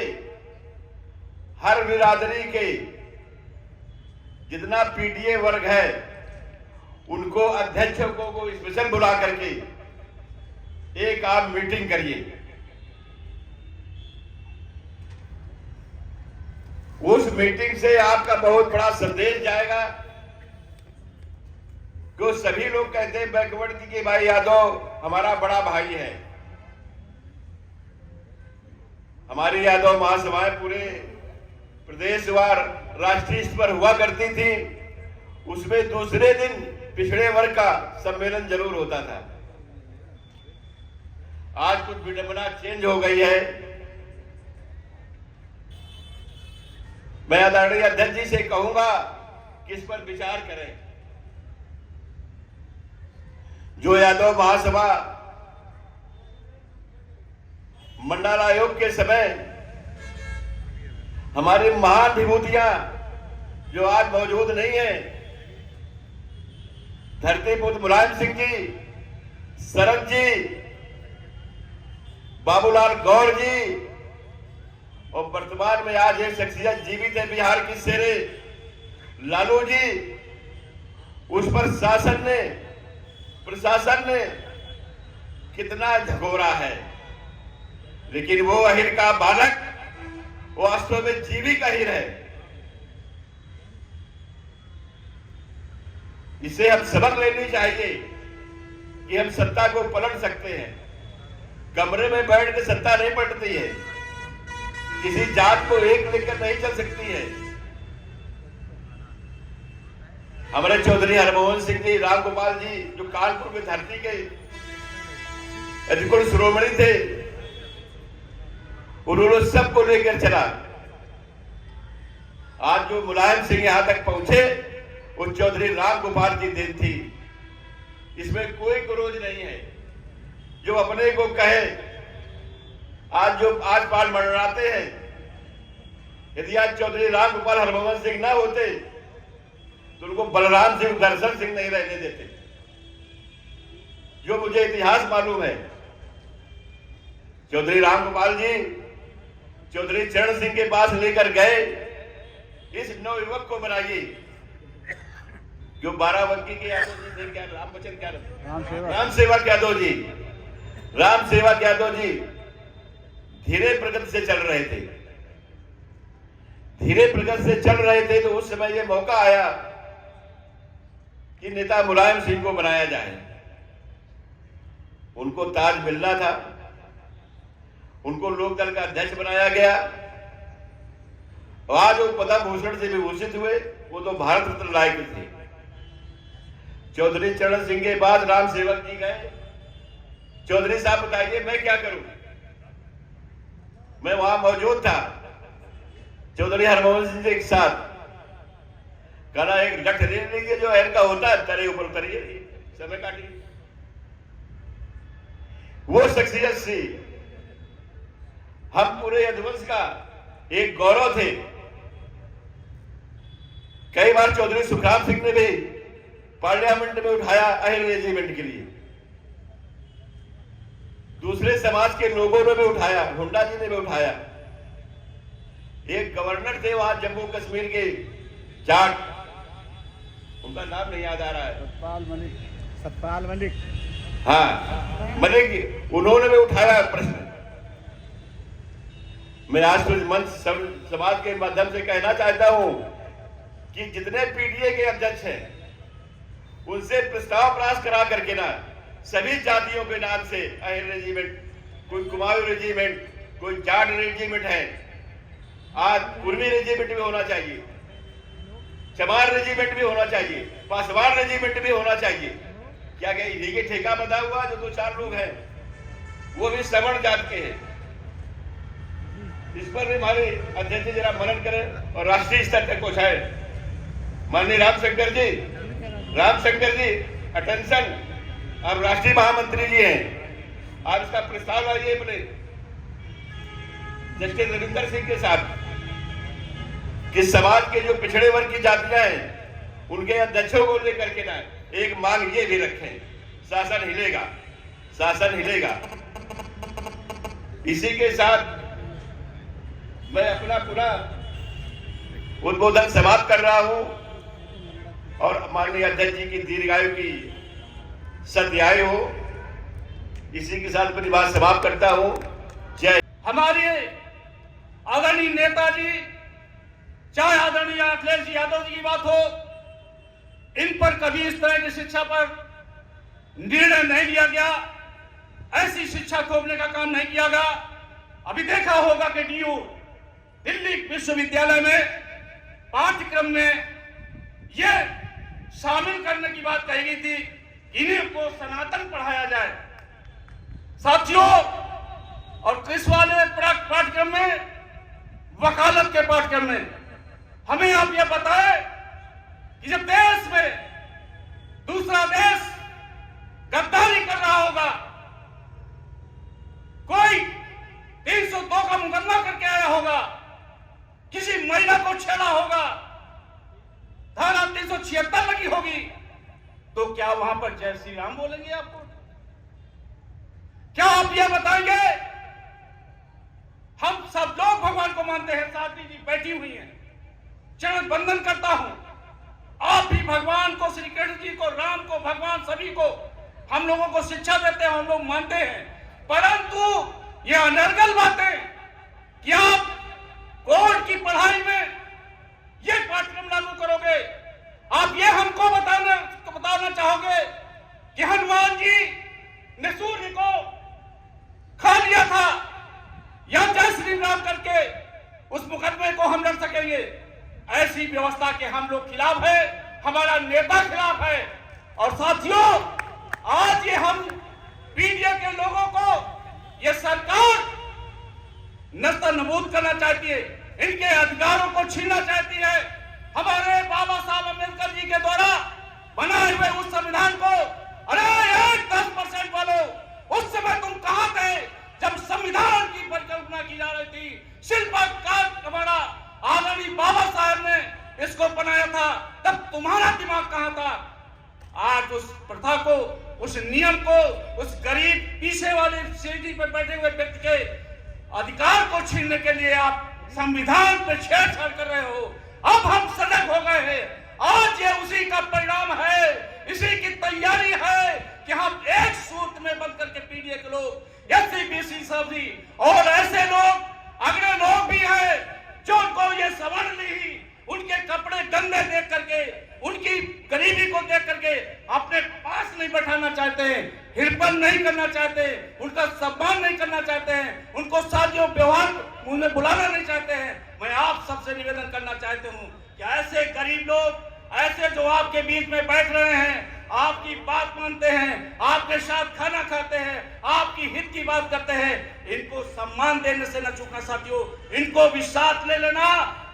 हर बिरादरी के जितना पीडीए वर्ग है उनको अध्यक्षों को स्पेशल बुला करके एक आप मीटिंग करिए। उस मीटिंग से आपका बहुत बड़ा संदेश जाएगा। जो सभी लोग कहते हैं बैकवर्ड की भाई यादव हमारा बड़ा भाई है। हमारी यादव महासभाएं पूरे प्रदेशवार राष्ट्रीय स्तर पर हुआ करती थी। उसमें दूसरे दिन पिछड़े वर्ग का सम्मेलन जरूर होता था। आज कुछ विडंबना चेंज हो गई है। मैं आदरणीय अध्यक्ष जी से कहूंगा कि इस पर विचार करें। जो यादव महासभा मंडल आयोग के समय हमारी महान विभूतियां जो आज मौजूद नहीं है, धरती पुत्र मुलायम सिंह जी, शरद जी, बाबूलाल गौर जी और वर्तमान में आज एक शख्सियत जीवित है बिहार की शेरे लालू जी। उस पर शासन ने, प्रशासन ने कितना झगोरा है, लेकिन वो अहिर का बालक वो वास्तव में जीवित अहिर है। इसे हम सबक लेनी चाहिए कि हम सत्ता को पलट सकते हैं। कमरे में बैठ के सत्ता नहीं पलटती है। किसी जात को एक लेकर नहीं चल सकती है। हमारे चौधरी हरमोहन सिंह जी, राम गोपाल जी जो कानपुर में धरती के अधिकुल शिरोमणि थे, उन्होंने सबको लेकर चला। आज जो मुलायम सिंह यहां तक पहुंचे वो चौधरी राम गोपाल की देन थी। इसमें कोई गुरोज नहीं है। जो अपने को कहे, आज जो आज पाल मंडराते हैं, यदि आज चौधरी राम गोपाल हरमोहन सिंह ना होते तो उनको बलराम सिंह, दर्शन सिंह नहीं रहने देते। जो मुझे इतिहास मालूम है, चौधरी राम गोपाल जी चौधरी चरण सिंह के पास लेकर गए, इस नवयुवक को बनाइए जो बाराबंकी के यादव जी थे, क्या रामबचन, क्या राम सेवक यादव जी, राम सेवक यादव जी धीरे प्रगति से चल रहे थे। धीरे प्रगति से चल रहे थे तो उस समय यह मौका आया कि नेता मुलायम सिंह को बनाया जाए। उनको ताज मिलना था। उनको लोकदल का अध्यक्ष बनाया गया। आज वो पद्म भूषण से विभूषित हुए। वो तो भारत रत्न लायक थे। चौधरी चरण सिंह के बाद राम सेवक जी गए। चौधरी साहब बताइए मैं क्या करूं? मैं वहां मौजूद था चौधरी हरमोहन सिंह के साथ। कहना एक लठ ले लीजिए जो एयर का होता है, तरे ऊपर उतरिए, समय काटिए। वो शख्सियत सी हम पूरे यदुवंश का एक गौरव थे। कई बार चौधरी सुखराम सिंह ने भी पार्लियामेंट में उठाया अहिर रेजिमेंट के लिए। दूसरे समाज के लोगों ने भी उठाया, हुंडा जी ने भी उठाया। एक गवर्नर थे वहां जम्मू कश्मीर के जाट, उनका नाम नहीं याद आ रहा है, सतपाल मलिक, हाँ मलिक, उन्होंने भी उठाया प्रश्न। मैं आज कुछ मंच समाज के माध्यम से कहना चाहता हूं कि जितने पीडीए के अध्यक्ष हैं उनसे प्रस्ताव पास करा करके ना सभी जातियों के नाम से अहिर रेजिमेंट कोई कुमाऊं रेजिमेंट, कोई जाट रेजिमेंट है, आज कुर्मी रेजिमेंट भी होना चाहिए, चमार रेजिमेंट भी होना चाहिए, पासवान रेजिमेंट भी होना चाहिए। क्या क्या इन्हीं के ठेका बंधा हुआ जो 2-4 लोग हैं, वो भी सवर्ण जात के हैं। इस पर भी हमारे अध्यक्ष जरा मनन करें और राष्ट्रीय स्तर तक पहुंचाए। माननीय रामशंकर जी अटेंशन, आप राष्ट्रीय महामंत्री जी हैं, आप इसका प्रस्ताव लाइए अपने जस्टिस रविंदर सिंह के साथ कि समाज के जो पिछड़े वर्ग की जातियां हैं उनके अध्यक्षों को लेकर के ना एक मांग ये भी रखें, शासन हिलेगा। इसी के साथ मैं अपना पूरा उद्बोधन समाप्त कर रहा हूं और माननीय अध्यक्ष जी की दीर्घायु की सत्यायु हो। इसी के साथ अपनी बात समाप्त करता हूं। जय। हमारे आदरणीय नेताजी, चाहे आदरणीय अखिलेश यादव जी की बात हो, इन पर कभी इस तरह की शिक्षा पर निर्णय नहीं लिया गया, ऐसी शिक्षा थोपने का काम नहीं किया गया। अभी देखा होगा कि डीयू दिल्ली विश्वविद्यालय में पाठ्यक्रम में यह शामिल करने की बात कही गई थी, इन्हीं को सनातन पढ़ाया जाए। साथियों, और कृषि वाले पाठ्यक्रम में, वकालत के पाठ्यक्रम में हमें आप यह बताएं कि जब देश में दूसरा देश गद्दारी कर रहा होगा, कोई 302 का मुकदमा करके आया होगा, किसी महिला को छेड़ा होगा, धारा 376 लगी होगी, तो क्या वहां पर जय श्री राम बोलेंगे आपको? क्या आप यह बताएंगे? हम सब लोग भगवान को मानते हैं, साथी जी बैठी हुई हैं, चरण बंदन करता हूं। आप भी भगवान को, श्री कृष्ण जी को, राम को, भगवान सभी को हम लोगों को शिक्षा देते हैं, हम लोग मानते हैं। परंतु यह अनर्गल बातें कि आप कोर्ट की पढ़ाई में यह पाठ्यक्रम लागू करोगे, आप ये हमको बताना चाहोगे कि हनुमान जी ने सूर्य को खा लिया था, या जय श्री राम करके उस मुकदमे को हम लड़ सकेंगे? ऐसी व्यवस्था के हम लोग खिलाफ है, हमारा नेता खिलाफ है। और साथियों, आज ये हम पीडीए के लोगों को ये सरकार नस्तनबूद करना चाहती है, इनके अधिकारों को छीनना चाहती है। हमारे बाबा साहब अम्बेडकर जी के द्वारा बनाए हुए उस संविधान को, अरे 10% वालों, उस समय तुम कहां थे जब संविधान की परिकल्पना की जा रही थी? शिल्पकार हमारा आदरणीय बाबा साहब ने इसको बनाया था, तब तुम्हारा दिमाग कहां था? आज उस प्रथा को, उस नियम को, उस गरीब पीछे वाले सीढ़ी पर बैठे हुए व्यक्ति के अधिकार को छीनने के लिए आप संविधान पर छेड़छाड़ कर रहे हो। अब हम सजग हो गए हैं। आज ये उसी का परिणाम है, इसी की तैयारी है कि हम एक सूत्र में बंद करके पीडीए के लोग, एससी बीसी सभी और ऐसे लोग, अगले लोग भी हैं जो उनको ये समझ नहीं, उनके कपड़े गंदे देख करके, उनकी गरीबी को देख करके अपने पास नहीं बैठाना चाहते हैं, हिरपन नहीं करना चाहते, उनका सम्मान नहीं करना चाहते हैं, उनको शादियों व्यवहार उन्हें बुलाना नहीं चाहते हैं। मैं आप सबसे निवेदन करना चाहता हूं कि ऐसे गरीब लोग, ऐसे जो आपके बीच में बैठ रहे हैं, आपकी बात मानते हैं, आपके साथ खाना खाते हैं, आपकी हित की बात करते हैं, इनको सम्मान देने से न चूकना साथियों, इनको भी साथ ले लेना।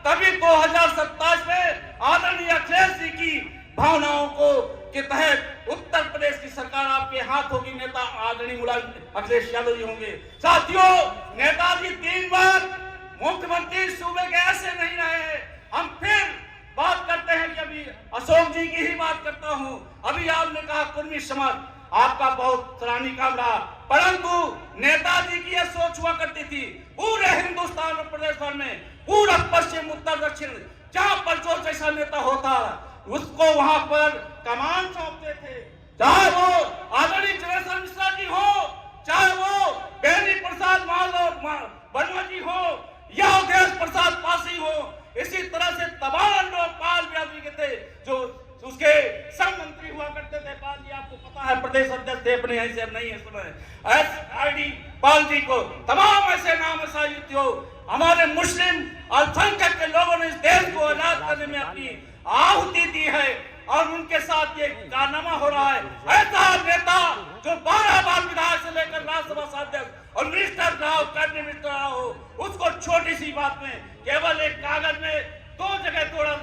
तभी 2027 में आदरणीय अखिलेश जी की भावनाओं को के तहत उत्तर प्रदेश की सरकार आपके हाथ होगी। नेता आदरणीय मुलायम अखिलेश यादव जी होंगे। साथियों, नेताजी 3 बार मुख्यमंत्री सूबे के ऐसे नहीं रहे हैं। हम फिर बात करते हैं कि अभी अशोक जी की ही बात करता हूं। अभी आपने कहा कुर्मी समाज, आपका बहुत सराहनीय काम रहा, परंतु नेताजी की यह सोच हुआ करती थी, पूरे हिंदुस्तान और प्रदेश भर में, पूरा पश्चिम उत्तर दक्षिण, जहां पर जो जैसा नेता होता उसको वहां पर कमान सौंपते थे। चाहे वो आदरणीय जनेश्वर मिश्रा जी हो, चाहे वो बेनी प्रसाद वर्मा जी हो, या अवधेश प्रसाद पासी हो, इसी तरह से तमाम लोग पाल बिरादरी के थे जो उसके संघ मंत्री हुआ करते थे। पाल जी आपको पता है प्रदेश अध्यक्ष थे, अपने यहीं से नहीं है, सुना है। पाल जी को, तमाम ऐसे नाम साहित्यों, हमारे मुस्लिम अल्पसंख्यक के लोगों ने इस देश को आजाद करने में अपनी आहुति दी है और उनके साथ ये कारनामा हो रहा है। ऐसा नेता जो 12 बार विधायक से लेकर राज्यसभा सदस्य और मिनिस्टर रहा हो, कैबिनेट मिनिस्टर रहा हो, उसको छोटी सी बात में केवल एक कागज में 2 जगह तोड़ा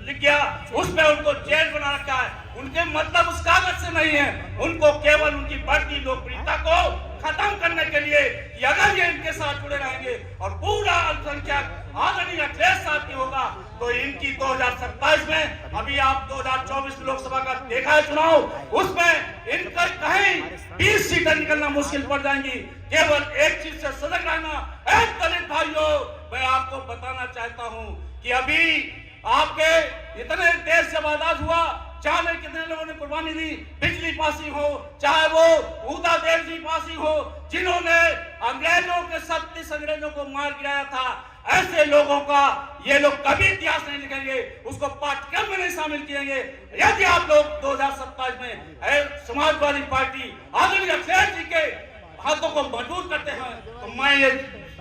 लिख गया, उसमें उनको जेल बना रखा है। उनके मतलब उस कागज से नहीं है, उनको केवल उनकी बढ़ती लोकप्रियता को खत्म करने के लिए कि अगर ये इनके साथ जुड़े रहेंगे और पूरा अल्पसंख्यक आदरणीय अखिलेश साहब की होगा तो इनकी 2027 में, अभी आप 2024 लोकसभा का देखा है चुनाव, उसमें इनका कहीं 20 सीटें निकलना मुश्किल पड़ जाएंगी। केवल एक चीज से सजग रहना। एक दलित भाइयों, मैं आपको बताना चाहता हूं कि अभी आपके इतने देश जब आजाद हुआ, चाहे कितने लोगों ने कुर्बानी दी, बिजली पासी हो, चाहे वो उदा देव जी पासी हो, जिन्होंने अंग्रेजों के 37 अंग्रेजों को मार गिराया था, ऐसे लोगों का ये लोग कभी इतिहास नहीं लिखेंगे, उसको पाठ्यक्रम में नहीं शामिल किएंगे। यदि आप लोग 2027 में समाजवादी पार्टी आदरणीय अखिलेश जी के हाथों को मजबूत करते हैं तो मैं ये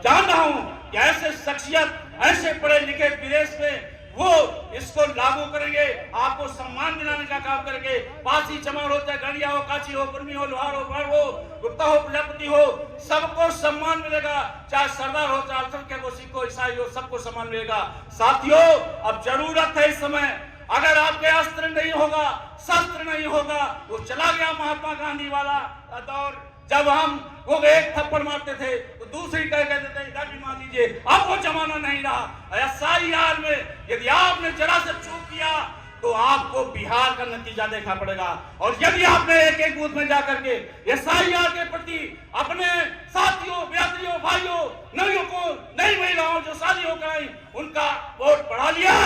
जान रहा हूं कि ऐसे शख्सियत, ऐसे पढ़े लिखे विदेश में वो इसको लागू करेंगे, आपको सम्मान दिलाने का काम करेंगे। पासी, चमार हो, चाहे गढ़िया हो, काची हो, कुर्मी हो, लोहार हो, भाड़ हो, गुप्ता हो, प्रजापति हो, सबको सम्मान मिलेगा। चाहे सरदार हो, चाहे अल्पसंख्यक हो, सिख हो, ईसाई हो, सबको सम्मान मिलेगा। साथियों, अब जरूरत है इस समय, अगर आपके अस्त्र नहीं होगा, शस्त्र नहीं होगा, वो चला गया महात्मा गांधी वाला दौर, जब हम वो एक थप्पड़ मारते थे तो दूसरी कह कहते थे इधर भी मार लीजिए। अब वो जमाना नहीं रहा। SIR में यदि आपने जरा से चूक किया तो आपको बिहार का नतीजा देखना पड़ेगा। और यदि आपने एक बूथ में जाकर के SIR के प्रति अपने साथियों, बेहतरियों, भाइयों, नई महिलाओं जो शादी होकर आई, उनका वोट बढ़ा लिया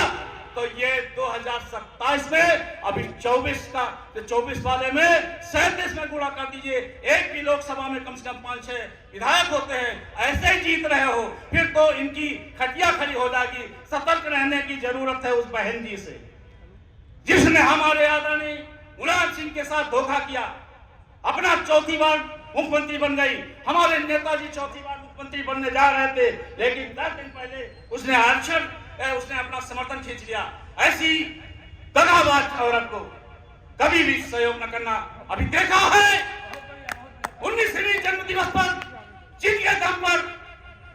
तो ये 2027 में, अभी 24 वाले में 37 में गुणा कर दीजिए। एक भी लोकसभा में कम से कम 5-6 विधायक होते हैं, ऐसे जीत रहे हो, फिर तो इनकी खटिया खड़ी हो जाएगी। सतर्क रहने की जरूरत है उस बहन जी से जिसने हमारे आदरणीय मुलायम सिंह के साथ धोखा किया, अपना 4थी बार मुख्यमंत्री बन गई। हमारे नेताजी 4थी बार मुख्यमंत्री बनने जा रहे थे, लेकिन 10 दिन पहले उसने अपना समर्थन खींच लिया। ऐसी दगाबाज औरत को कभी भी सहयोग न करना। अभी देखा है 19वीं जन्म दिवस पर, जिनके दम पर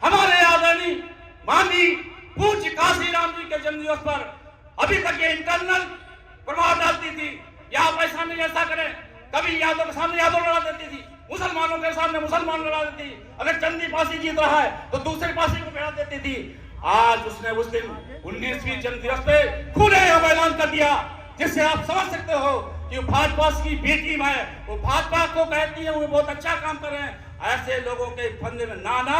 हमारे आदरणीय माननीय पूज्य काशीराम जी के जन्म दिवस पर अभी तक ये इंटरनल प्रभाव डालती थी, या आप ऐसा नहीं ऐसा करें। कभी यादव के सामने यादव लड़ा देती थी, मुसलमानों के सामने मुसलमान लड़ा देती, अगर चंदी पासी जीत रहा है तो दूसरे पासी को बैठा देती थी। आज उसने उस दिन 19वीं जन्म दिवस पे खुले ऐलान कर दिया, जिससे आप समझ सकते हो कि भाजपा की बी टीम है, वो भाजपा को कहती है वो बहुत अच्छा काम कर रहे हैं। ऐसे लोगों के फंदे में ना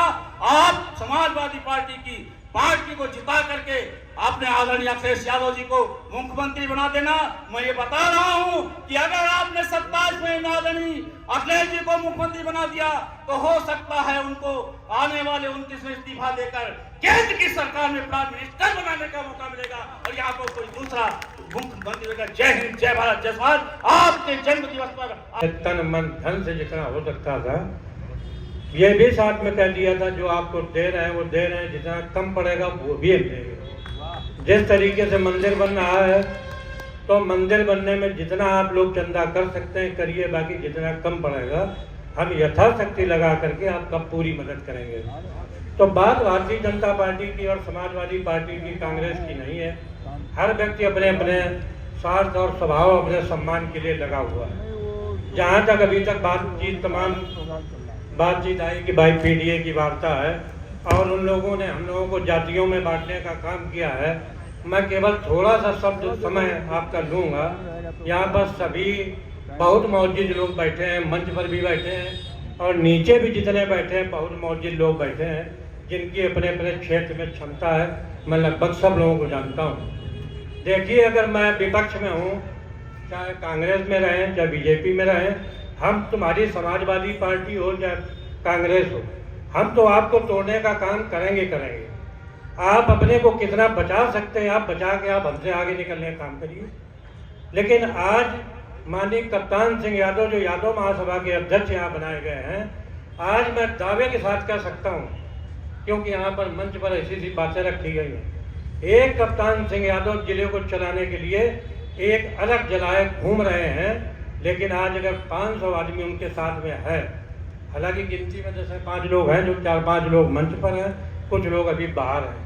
आप समाजवादी पार्टी को जिता करके आपने आदरणीय अखिलेश यादव जी को मुख्यमंत्री बना देना। मैं ये बता रहा हूं कि अगर आपने 27 में आदरणीय अखिलेश जी को मुख्यमंत्री बना दिया तो हो सकता है उनको आने वाले 29 में इस्तीफा देकर केंद्र की सरकार में प्राइम मिनिस्टर बनाने का मौका मिलेगा और यहाँ पर कोई दूसरा मुख्यमंत्री होगा। जय हिंद, जय भारत, जय भारत। आपके जन्म दिवस पर तन मन धन से जितना हो सकता था ये भी साथ में कह दिया था, जो आपको दे रहे हैं वो दे रहे हैं, जितना कम पड़ेगा वो भी हम देंगे। जिस तरीके से मंदिर बन रहा है तो मंदिर बनने में जितना आप लोग चंदा कर सकते हैं करिए, बाकी जितना कम पड़ेगा हम यथाशक्ति लगा करके आपका पूरी मदद करेंगे। तो बात भारतीय जनता पार्टी की और समाजवादी पार्टी की, कांग्रेस की नहीं है। हर व्यक्ति अपने अपने स्वार्थ और स्वभाव, अपने सम्मान के लिए लगा हुआ है। जहाँ तक अभी तक बातचीत आई कि भाई PDA की वार्ता है और उन लोगों ने हम लोगों को जातियों में बांटने का काम किया है। मैं केवल थोड़ा सा शब्द समय आपका लूँगा। यहाँ पर सभी बहुत मौजूद लोग बैठे हैं, मंच पर भी बैठे हैं और नीचे भी जितने बैठे हैं बहुत मौजूद लोग बैठे हैं जिनकी अपने अपने क्षेत्र में क्षमता है। मैं लगभग सब लोगों को जानता हूँ। देखिए, अगर मैं विपक्ष में हूँ, चाहे कांग्रेस में रहें चाहे BJP में रहें, हम तुम्हारी समाजवादी पार्टी हो चाहे कांग्रेस हो, हम तो आपको तोड़ने का काम करेंगे। आप अपने को कितना बचा सकते हैं आप बचा के आप हमसे आगे निकलने का काम करिए। लेकिन आज माननीय कप्तान सिंह यादव, जो यादव महासभा के अध्यक्ष यहाँ बनाए गए हैं, आज मैं दावे के साथ कह सकता हूँ, क्योंकि यहाँ पर मंच पर ऐसी सी बातें रखी गई हैं। एक कप्तान सिंह यादव जिले को चलाने के लिए एक अलग जलाए घूम रहे हैं, लेकिन आज अगर 500 आदमी उनके साथ में है, हालांकि गिनती में जैसे 5 लोग हैं, जो 4-5 लोग मंच पर हैं, कुछ लोग अभी बाहर हैं,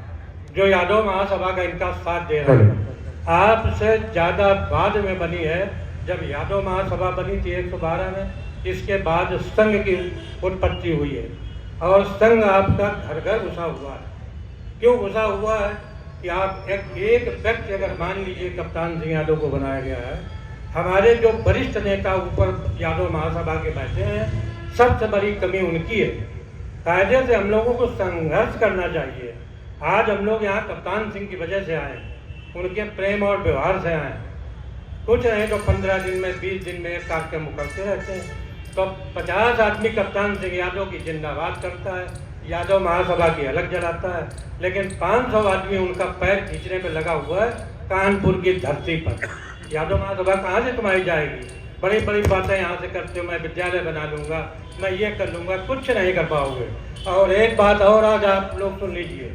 जो यादव महासभा का इनका साथ दे रहे हैं। आपसे ज़्यादा बाद में बनी है, जब यादव महासभा बनी थी 112 में, इसके बाद संघ की उत्पत्ति हुई है और संघ आपका घर घर घुसा हुआ है। क्यों घुसा हुआ है कि आप एक व्यक्ति अगर मान लीजिए कप्तान सिंह यादव को बनाया गया है, हमारे जो वरिष्ठ नेता ऊपर यादव महासभा के बैठे हैं, सबसे बड़ी कमी उनकी है। कायदे से हम लोगों को संघर्ष करना चाहिए। आज हम लोग यहाँ कप्तान सिंह की वजह से आए, उनके प्रेम और व्यवहार से आए। कुछ नहीं तो 15 दिन में 20 दिन में कार्यक्रम करते रहते हैं, तो 50 आदमी कप्तान सिंह यादव की जिंदाबाद करता है, यादव महासभा की अलग जलाता है, लेकिन 500 आदमी उनका पैर खींचने पे लगा हुआ है कानपुर की धरती पर। यादव महासभा कहाँ से कमाई जाएगी? बड़ी बड़ी बातें यहाँ से करते हो, मैं विद्यालय बना लूँगा, मैं ये कर लूँगा, कुछ नहीं कर पाओगे। और एक बात और आज आप लोग सुन लीजिए,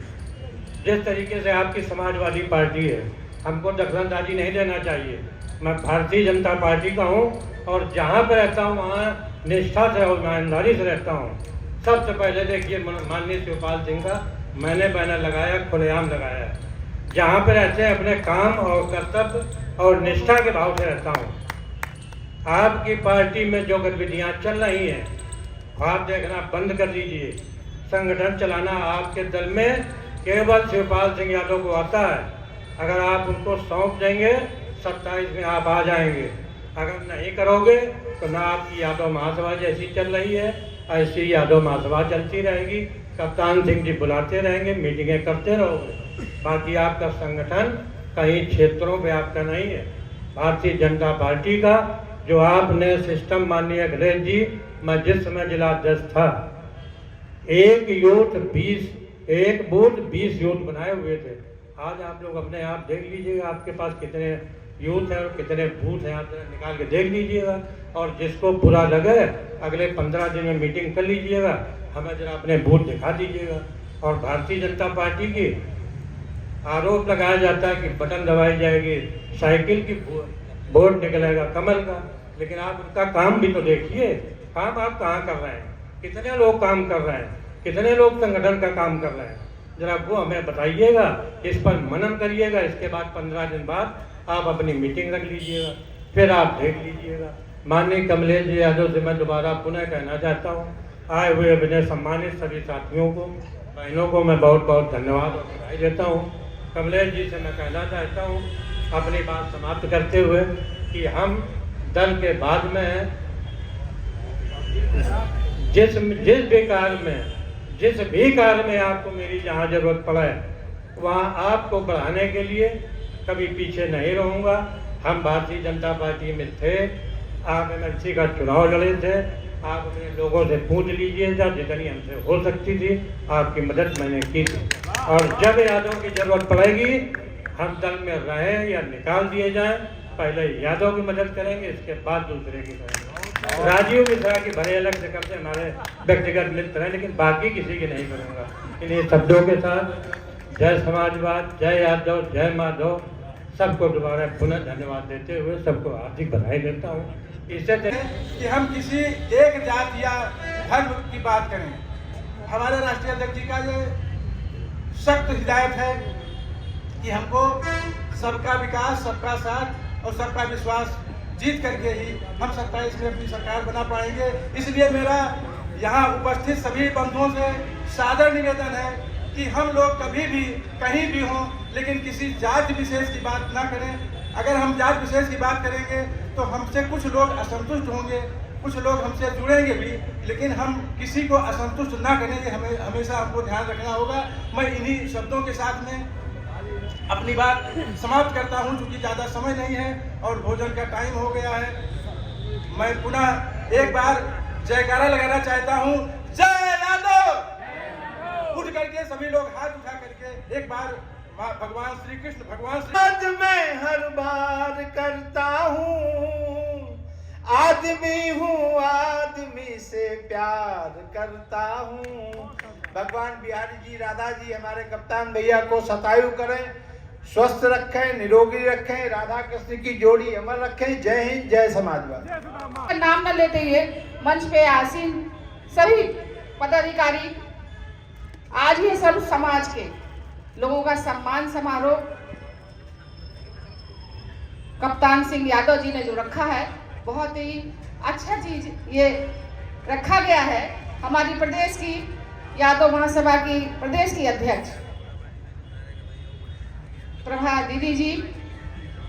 जिस तरीके से आपकी समाजवादी पार्टी है, हमको दखलंदाजी नहीं देना चाहिए। मैं भारतीय जनता पार्टी का हूँ और जहाँ पर रहता हूँ वहाँ निष्ठा से और ईमानदारी से रहता हूँ। सबसे पहले देखिए माननीय शिवपाल सिंह का मैंने बैनर लगाया, खुलेआम लगाया है। जहाँ पर रहते हैं अपने काम और कर्तव्य और निष्ठा के भाव से रहता हूँ। आपकी पार्टी में जो गतिविधियाँ चल रही हैं, आप देखना बंद कर दीजिए। संगठन चलाना आपके दल में केवल शिवपाल सिंह यादव को आता है। अगर आप उनको सौंप देंगे 27 में आप आ जाएंगे, अगर नहीं करोगे तो ना आपकी यादव महासभा जैसी चल रही है ऐसी यादव महासभा चलती रहेगी। कप्तान सिंह जी बुलाते रहेंगे, मीटिंगें करते रहोगे। बाकी आपका संगठन कहीं क्षेत्रों पे आपका नहीं है। भारतीय जनता पार्टी का जो आपने सिस्टम माननीय अखिलेश जी, मैं जिस समय जिला अध्यक्ष था, एक बूथ 20 यूथ बनाए हुए थे। आज आप लोग अपने आप देख लीजिएगा आपके पास कितने यूथ हैं और कितने बूथ हैं, आप निकाल के देख लीजिएगा। और जिसको बुरा लगे अगले 15 दिन में मीटिंग कर लीजिएगा, हमें जरा अपने बूथ दिखा दीजिएगा। और भारतीय जनता पार्टी की आरोप लगाया जाता है कि बटन दबाई जाएगी, साइकिल की बोर्ड निकलेगा कमल का, लेकिन आप उनका काम भी तो देखिए। काम आप कहाँ कर रहे हैं, कितने लोग काम कर रहे हैं, कितने लोग संगठन का काम कर रहे हैं, जरा वो हमें बताइएगा। इस पर मनन करिएगा। इसके बाद 15 दिन बाद आप अपनी मीटिंग रख लीजिएगा, फिर आप देख लीजिएगा। माननीय कमलेश जी यादव से मैं दोबारा पुनः कहना चाहता हूँ, आए हुए अपने सम्मानित सभी साथियों को, बहनों को मैं बहुत बहुत धन्यवाद और बधाई देता हूँ। कमलेश जी से मैं कहना चाहता हूँ अपनी बात समाप्त करते हुए कि हम दल के बाद में जिस भी कार्य में आपको मेरी जहाँ जरूरत पड़े वहाँ आपको बढ़ाने के लिए कभी पीछे नहीं रहूँगा। हम भारतीय जनता पार्टी में थे, आप एमएलसी का चुनाव लड़े थे, आप अपने लोगों से पूछ लीजिएगा, जितनी हमसे हो सकती थी आपकी मदद मैंने की थी। और जब यादव की जरूरत पड़ेगी हम दल में रहें या निकाल दिए जाएं, पहले यादव की मदद करेंगे, इसके बाद दूसरे की करेंगे। राजीव मिश्रा की भरे अलग से करते हमारे व्यक्तिगत मित्र हैं, लेकिन बाकी किसी की नहीं करूँगा। इन्हीं शब्दों के साथ जय समाजवाद, जय यादव, जय माधव, सबको दोबारा पुनः धन्यवाद देते हुए सबको हार्दिक बधाई देता हूँ। इससे कि हम किसी एक जाति या धर्म की बात करें, हमारे राष्ट्रीय अध्यक्ष जी का ये सख्त हिदायत है कि हमको सबका विकास, सबका साथ और सबका विश्वास जीत करके ही हम 27 में अपनी सरकार बना पाएंगे। इसलिए मेरा यहाँ उपस्थित सभी बंधुओं से सादर निवेदन है कि हम लोग कभी भी कहीं भी हों, लेकिन किसी जाति विशेष की बात ना करें। अगर हम जाति विशेष की बात करेंगे तो हमसे कुछ लोग असंतुष्ट होंगे, कुछ लोग हमसे जुड़ेंगे भी, लेकिन हम किसी को असंतुष्ट ना करें, ये हमेशा हमको ध्यान रखना होगा। मैं इन्हीं शब्दों के साथ में अपनी बात समाप्त करता हूं, क्योंकि ज़्यादा समय नहीं है और भोजन का टाइम हो गया है। मैं पुनः एक बार जयकारा लगाना चाहता हूं, जय यादव। उठ करके सभी लोग हाथ उठा करके एक बार भगवान श्री कृष्ण, भगवान श्री मैं हर बार करता हूँ आज आदमी हूँ, आदमी से प्यार करता हूँ। भगवान बिहारी जी, राधा जी हमारे कप्तान भैया को शतायु करें, स्वस्थ रखें, निरोगी रखें, राधा कृष्ण की जोड़ी अमर रखें। जय हिंद, जय समाजवाद। नाम न लेते हुए मंच पे आसीन सभी पदाधिकारी, आज ये सब समाज के लोगों का सम्मान समारोह कप्तान सिंह यादव जी ने जो रखा है, बहुत ही अच्छा चीज ये रखा गया है। हमारी प्रदेश की यादव महासभा की प्रदेश की अध्यक्ष प्रभा दीदी जी,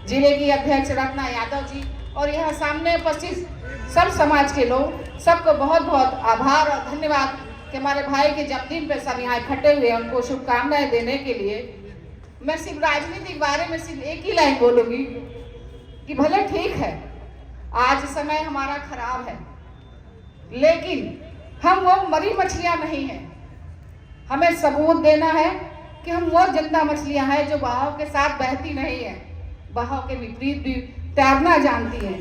जिले की अध्यक्ष रत्ना यादव जी और यहाँ सामने उपस्थित सब समाज के लोग, सबको बहुत बहुत आभार और धन्यवाद कि हमारे भाई के जन्मदिन पे सब यहाँ इकट्ठे हुए, उनको शुभकामनाएं देने के लिए। मैं सिर्फ राजनीति के बारे में सिर्फ एक ही लाइन बोलूंगी कि भले ठीक है आज समय हमारा खराब है, लेकिन हम वो मरी मछलियां नहीं हैं। हमें सबूत देना है कि हम वो जिंदा मछलियां हैं जो बहाव के साथ बहती नहीं है, बहाव के विपरीत भी तैरना जानती हैं।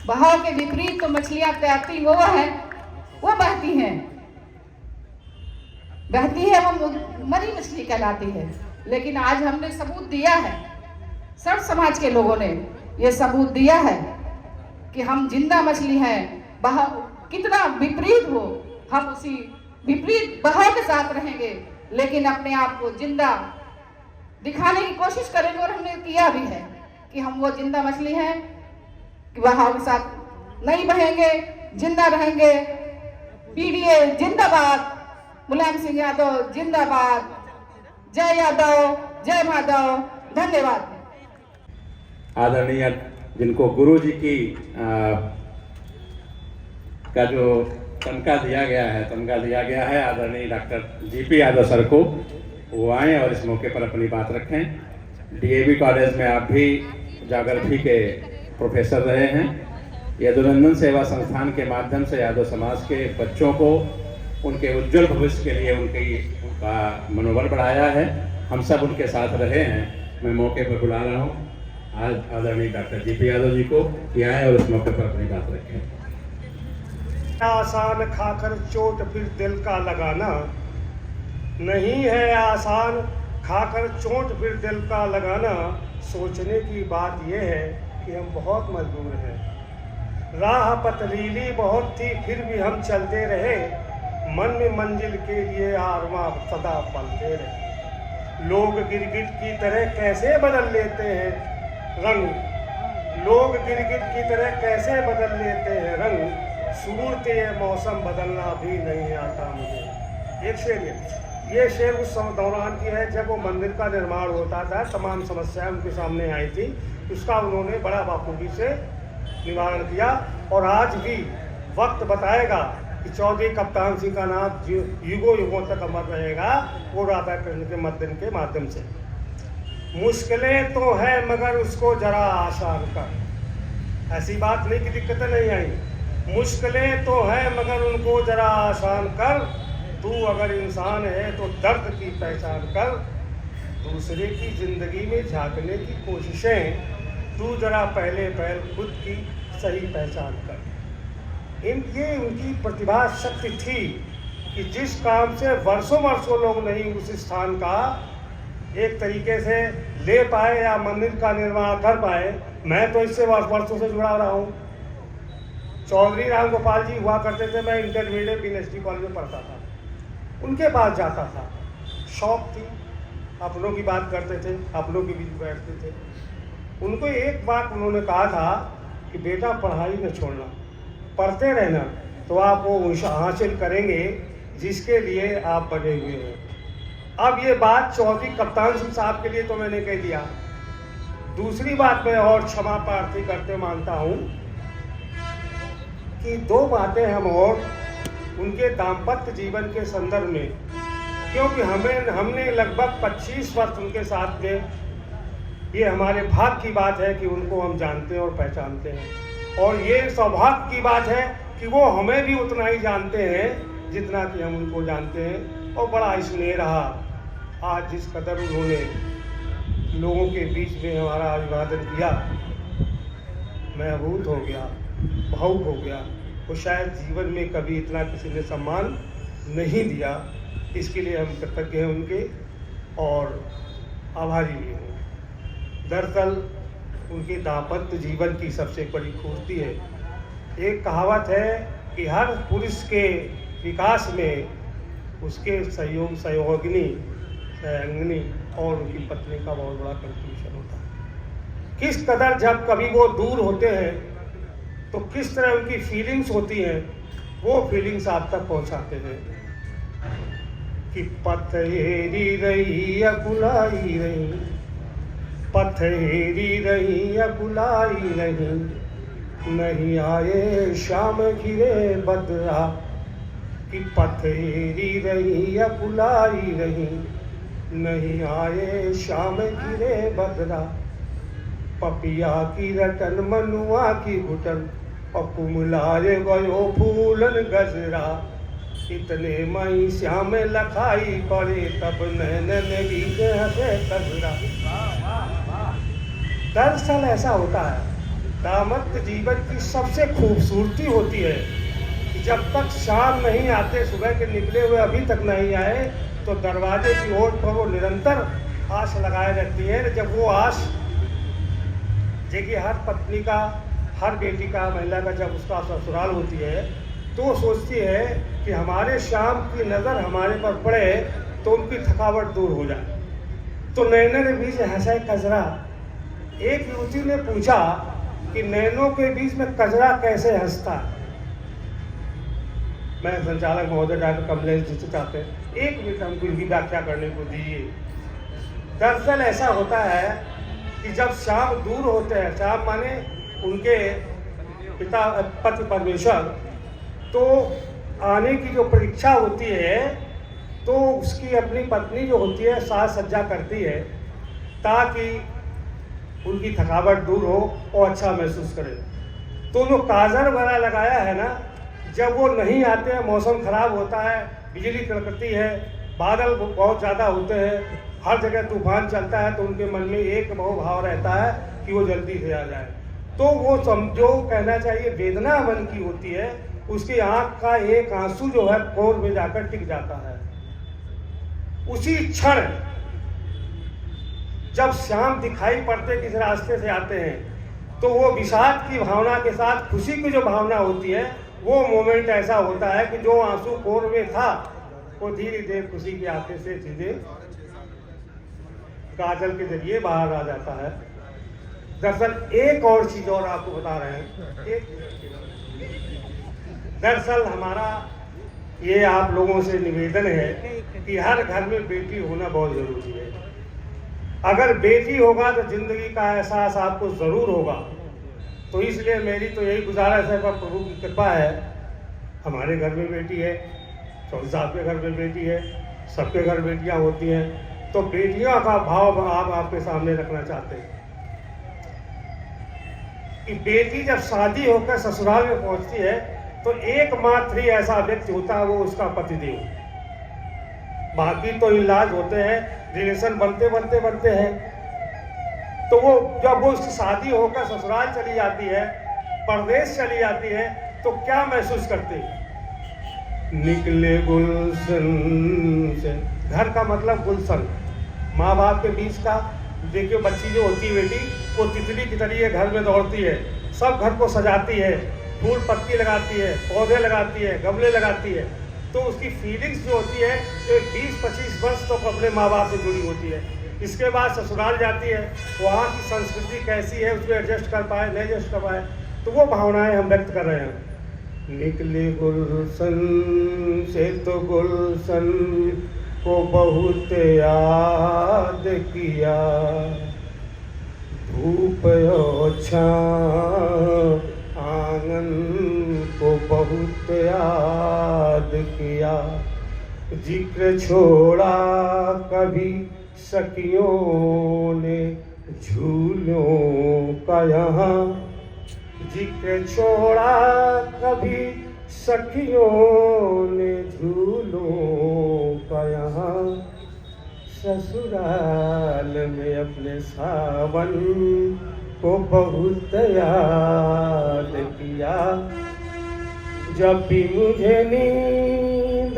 बहाव के विपरीत तो मछलियां तैरती वो है, वो बहती हैं, वो मरी मछली कहलाती है। लेकिन आज हमने सबूत दिया है, सब समाज के लोगों ने ये सबूत दिया है कि हम जिंदा मछली हैं। बहाव कितना विपरीत हो, हम उसी विपरीत बहाव के साथ रहेंगे, लेकिन अपने आप को जिंदा दिखाने की कोशिश करेंगे। और हमने किया भी है कि हम वो जिंदा मछली हैं कि बहाव के साथ नहीं बहेंगे, जिंदा रहेंगे। पीडीए जिंदाबाद, मुलायम सिंह यादव जिंदाबाद, जय यादव, जय माधव, धन्यवाद। आदरणीय जिनको गुरु जी की का जो तनख्वाह दिया गया है आदरणीय डॉक्टर जीपी यादव सर को, वो आएँ और इस मौके पर अपनी बात रखें। डीएवी कॉलेज में आप भी ज्योग्राफी के प्रोफेसर रहे हैं। यदुनंदन सेवा संस्थान के माध्यम से यादव समाज के बच्चों को उनके उज्जवल भविष्य के लिए उनका मनोबल बढ़ाया है। हम सब उनके साथ रहे हैं। मैं मौके पर बुला रहा हूँ आज आदरणीय डॉक्टर जीपी यादव जी को कि आए और इस मौके पर अपनी बात रखें। आसान खाकर चोट फिर दिल का लगाना नहीं है, आसान खाकर चोट फिर दिल का लगाना। सोचने की बात यह है कि हम बहुत मजबूर हैं। राह पथरीली बहुत थी फिर भी हम चलते रहे, मन में मंजिल के लिए आरमां सदा पलते रहे। लोग गिरगिट की तरह कैसे बदल लेते हैं रंग, लोग गिरगिट की तरह कैसे बदल लेते हैं रंग। सूरत ये मौसम बदलना भी नहीं आता मुझे। एक शेर ये शेर उस दौरान की है जब वो मंदिर का निर्माण होता था, तमाम समस्याएं उनके सामने आई थी। उसका उन्होंने बड़ा बाखूबी से निवारण किया। और आज भी वक्त बताएगा कि चौधरी कप्तान सिंह का नाम युगों युगों तक अमर रहेगा, वो राधा कृष्ण के मद्दन के माध्यम से। मुश्किलें तो है मगर उसको जरा आसान कर। ऐसी बात नहीं कि दिक्कतें नहीं आई, मुश्किलें तो है मगर उनको जरा आसान कर। तू अगर इंसान है तो दर्द की पहचान कर। दूसरे की जिंदगी में झांकने की कोशिशें तू जरा पहले खुद की सही पहचान कर। ये उनकी प्रतिभा शक्ति थी कि जिस काम से वर्षों लोग नहीं उस स्थान का एक तरीके से ले पाए या मंदिर का निर्माण कर पाए। मैं तो इससे वर्षों से जुड़ा रहा हूँ। चौधरी राम गोपाल जी हुआ करते थे, मैं इंटरमीडिएट पीएचडी कॉलेज में पढ़ता था, उनके पास जाता था। शौक थी, अपनों की बात करते थे, अपनों के बीच बैठते थे। उनको एक बात उन्होंने कहा था कि बेटा पढ़ाई न छोड़ना, पढ़ते रहना तो आप वो हासिल करेंगे जिसके लिए आप बने हुए हैं। अब ये बात चौधरी कप्तान सिंह साहब के लिए तो मैंने कह दिया। दूसरी बात मैं और क्षमा प्रार्थी करते मानता हूँ कि दो बातें हम और उनके दाम्पत्य जीवन के संदर्भ में, क्योंकि हमने लगभग 25 वर्ष उनके साथ में, ये हमारे भाग्य की बात है कि उनको हम जानते हैं और पहचानते हैं। और ये सौभाग्य की बात है कि वो हमें भी उतना ही जानते हैं जितना कि हम उनको जानते हैं। और बड़ा स्नेह रहा। आज जिस कदर उन्होंने लोगों के बीच में हमारा अभिवादन किया, मैं अभूत हो गया। भावुक हो गया। वो शायद जीवन में कभी इतना किसी ने सम्मान नहीं दिया। इसके लिए हम कृतज्ञ हैं उनके और आभारी भी हैं। दरअसल उनके दाम्पत्य जीवन की सबसे बड़ी खूबसूरती है। एक कहावत है कि हर पुरुष के विकास में उसके सहयोगिनी और उनकी पत्नी का बहुत बड़ा कंट्रीब्यूशन होता है। किस कदर जब कभी वो दूर होते हैं तो किस तरह उनकी फीलिंग्स होती हैं, वो फीलिंग्स आप तक पहुंचाते हैं कि पथेरी रही या बुलाई रही, पथेरी रही या बुलाई रही, नहीं आए शाम घिरे बदरा, कि पथेरी रही या बुलाई रही, नहीं आए शाम घिरे बदरा, पपिया की रटन मनुआ की घुटन, और कुमलाए गयो फूलन गजरा, इतने मई श्याम लखाई पड़े तब नैनन बीच हंसे कजरा। दरअसल ऐसा होता है, दाम्पत्य जीवन की सबसे खूबसूरती होती है कि जब तक शाम नहीं आते, सुबह के निकले हुए अभी तक नहीं आए, तो दरवाजे की ओर पर वो निरंतर आस लगाए रहती है। जब वो आस देखिए हर पत्नी का, हर बेटी का, महिला का जब उसका ससुराल होती है तो वो सोचती है कि हमारे शाम की नज़र हमारे पर पड़े तो उनकी थकावट दूर हो जाए। तो नैनों के बीच हंसे कजरा। एक युवती ने पूछा कि नैनों के बीच में कजरा कैसे हंसता है। मैं संचालक महोदय डॉक्टर कमलेश जी से चाहते हैं 1 मिनट हमको इनकी व्याख्या करने को दीजिए। दरअसल ऐसा होता है कि जब शाम दूर होते हैं, शाम माने उनके पिता पति परमेश्वर, तो आने की जो परीक्षा होती है तो उसकी अपनी पत्नी जो होती है साज सज्जा करती है ताकि उनकी थकावट दूर हो और अच्छा महसूस करें। तो जो काजर वाला लगाया है ना, जब वो नहीं आते हैं, मौसम खराब होता है, बिजली कड़कती है, बादल बहुत ज़्यादा होते हैं, हर जगह तूफान चलता है, तो उनके मन में एक भाव रहता है कि वो जल्दी से आ जाए। तो वो जो कहना चाहिए वेदना मन की होती है, उसकी आंख का एक आंसू जो है कोर में जाकर टिक जाता है। उसी क्षण जब शाम दिखाई पड़ते किस रास्ते से आते हैं, तो वो विषाद की भावना के साथ खुशी की जो भावना होती है, वो मोमेंट ऐसा होता है कि जो आंसू कोर में था वो धीरे धीरे खुशी की आंखें से सीधे काजल के जरिए बाहर आ जाता है। दरअसल एक और चीज और आपको बता रहे हैं। दरअसल हमारा ये आप लोगों से निवेदन है कि हर घर में बेटी होना बहुत जरूरी है। अगर बेटी होगा तो जिंदगी का एहसास आपको जरूर होगा। तो इसलिए मेरी तो यही गुजारिश है, पर प्रभु की कृपा है, हमारे घर में बेटी है, चौधरी साहब के घर में बेटी है, सबके घर बेटियां होती हैं, तो बेटियों का भाव आप आपके सामने रखना चाहते हैं कि बेटी जब शादी होकर ससुराल में पहुंचती है तो एकमात्र ही ऐसा व्यक्ति होता है, वो उसका पतिदेव। बाकी तो इलाज होते हैं, रिलेशन बनते हैं। तो वो जब वो उसकी शादी होकर ससुराल चली जाती है, परदेश चली जाती है, तो क्या महसूस करते हैं? निकले गुलशन से, घर का मतलब गुलशन, माँ बाप के बीच का। देखिए बच्ची जो होती है बेटी, वो तितली की तरह घर में दौड़ती है, सब घर को सजाती है, फूल पत्ती लगाती है, पौधे लगाती है, गमले लगाती है। तो उसकी फीलिंग्स जो होती है तो 20-25 वर्ष तो अपने माँ बाप से जुड़ी होती है। इसके बाद ससुराल जाती है, वहाँ की संस्कृति कैसी है उसमें एडजस्ट कर पाए नहीं एडजस्ट कर पाए, तो वो भावनाएं हम व्यक्त कर रहे हैं। निकले गुलशन से तो गुलशन को बहुत याद किया, धूप और छाँव आंगन को बहुत याद किया, जिक्र छोड़ा कभी सखियों ने झूलों का यहाँ, जिक्र छोड़ा कभी सखियों ने झूलों का यहाँ, ससुराल में अपने सावन को बहुत याद किया। जब भी मुझे नींद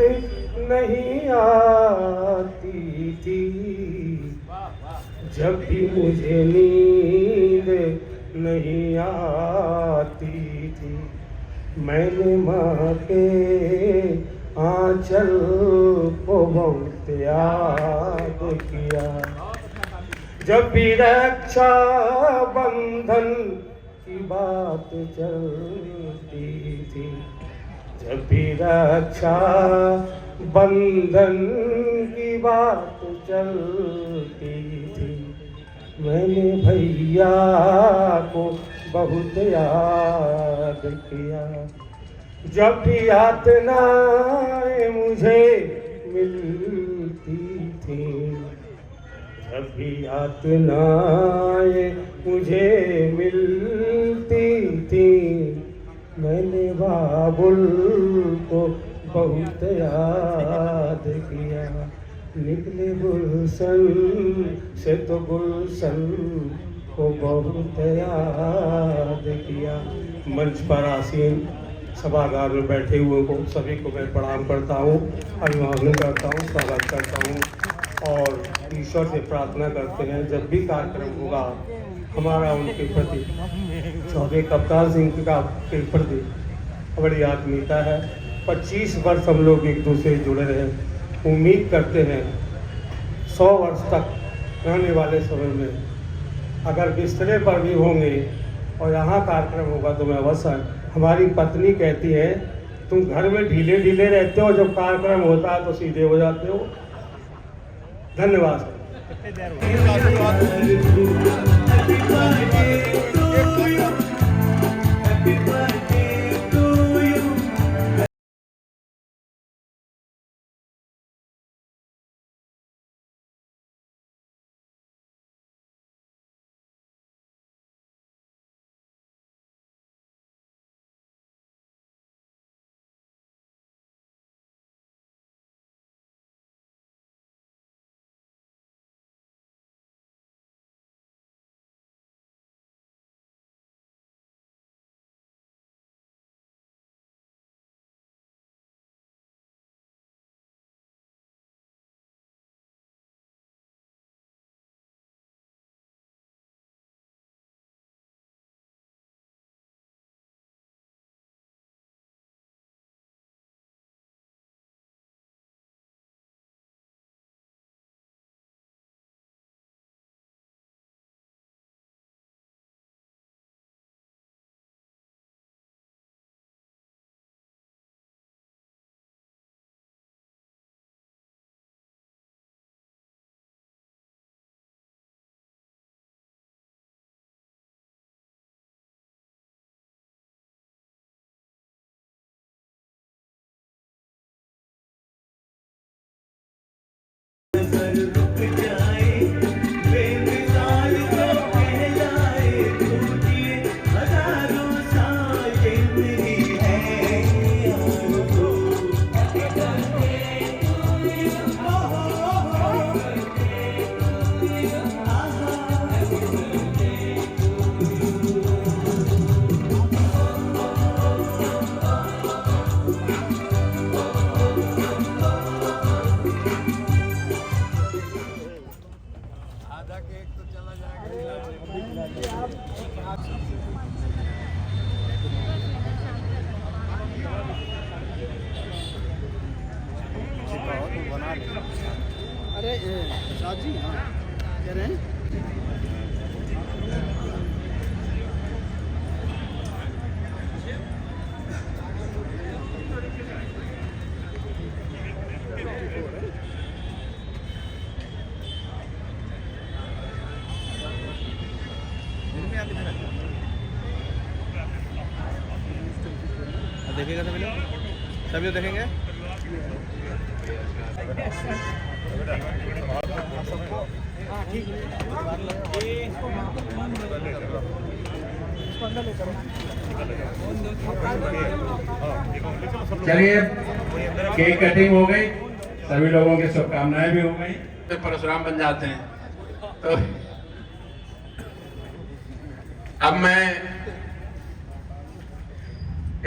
नहीं आती थी, जब भी मुझे नींद नहीं आती थी, मैंने माँ के आंचल को बहुत याद किया। जब भी रक्षा बंधन की बात चलती थी, जब भी रक्षा बंधन की बात चलती थी, मैंने भैया को बहुत याद किया। जब भी यातनाएं मुझे मिलती थी, जब भी यातनाएं मुझे मिलती थी, मैंने बाबुल को बहुत याद किया। निकले गुलशन से तो गुलशन को बहुत याद किया। मंच पर आसीन सभागार में बैठे हुए को सभी को मैं प्रणाम करता हूँ, अभिवादन करता हूँ, स्वागत करता हूँ और ईश्वर से प्रार्थना करते हैं जब भी कार्यक्रम होगा हमारा उनके प्रति, चौधरी कप्तान सिंह के प्रति बड़ी आत्मीयता है। 25 वर्ष हम लोग एक दूसरे से जुड़े रहे। उम्मीद करते हैं 100 वर्ष तक आने वाले समय में अगर बिस्तरे पर भी होंगे और यहाँ कार्यक्रम होगा तो मैं अवश्य, हमारी पत्नी कहती है तुम घर में ढीले ढीले रहते हो, जब कार्यक्रम होता है तो सीधे हो जाते हो। धन्यवाद। अरे प्रसाद जी, हाँ कह रहे हैं देखेगा सभी लोग देखेंगे। चलिए, केक कटिंग हो गई, सभी लोगों की शुभकामनाएं भी हो गई, तो परशुराम बन जाते हैं। तो अब मैं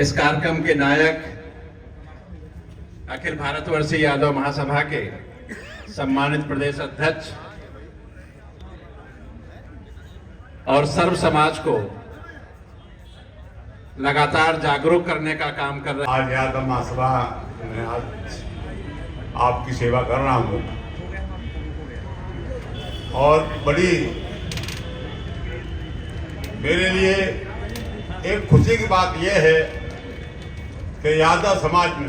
इस कार्यक्रम के नायक अखिल भारतवर्षीय यादव महासभा के सम्मानित प्रदेश अध्यक्ष और सर्व समाज को लगातार जागरूक करने का काम कर रहे हैं। आज यादव महासभा में आज आपकी सेवा कर रहा हूँ और बड़ी मेरे लिए एक खुशी की बात यह है कि यादव समाज में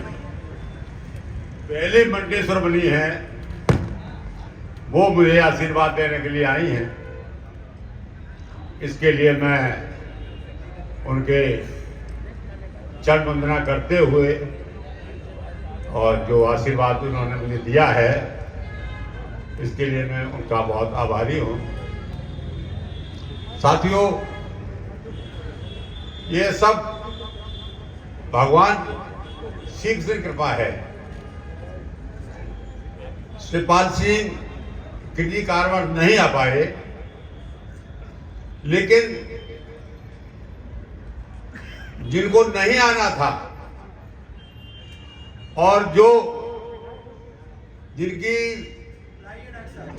पहली मंडेश्वर बनी है, वो मुझे आशीर्वाद देने के लिए आई हैं। इसके लिए मैं उनके चरण वंदना करते हुए और जो आशीर्वाद उन्होंने मुझे दिया है इसके लिए मैं उनका बहुत आभारी हूँ। साथियों, ये सब भगवान शिव से कृपा है। शिवपाल सिंह किसी कारणवश नहीं आ पाए, लेकिन जिनको नहीं आना था और जो जिनकी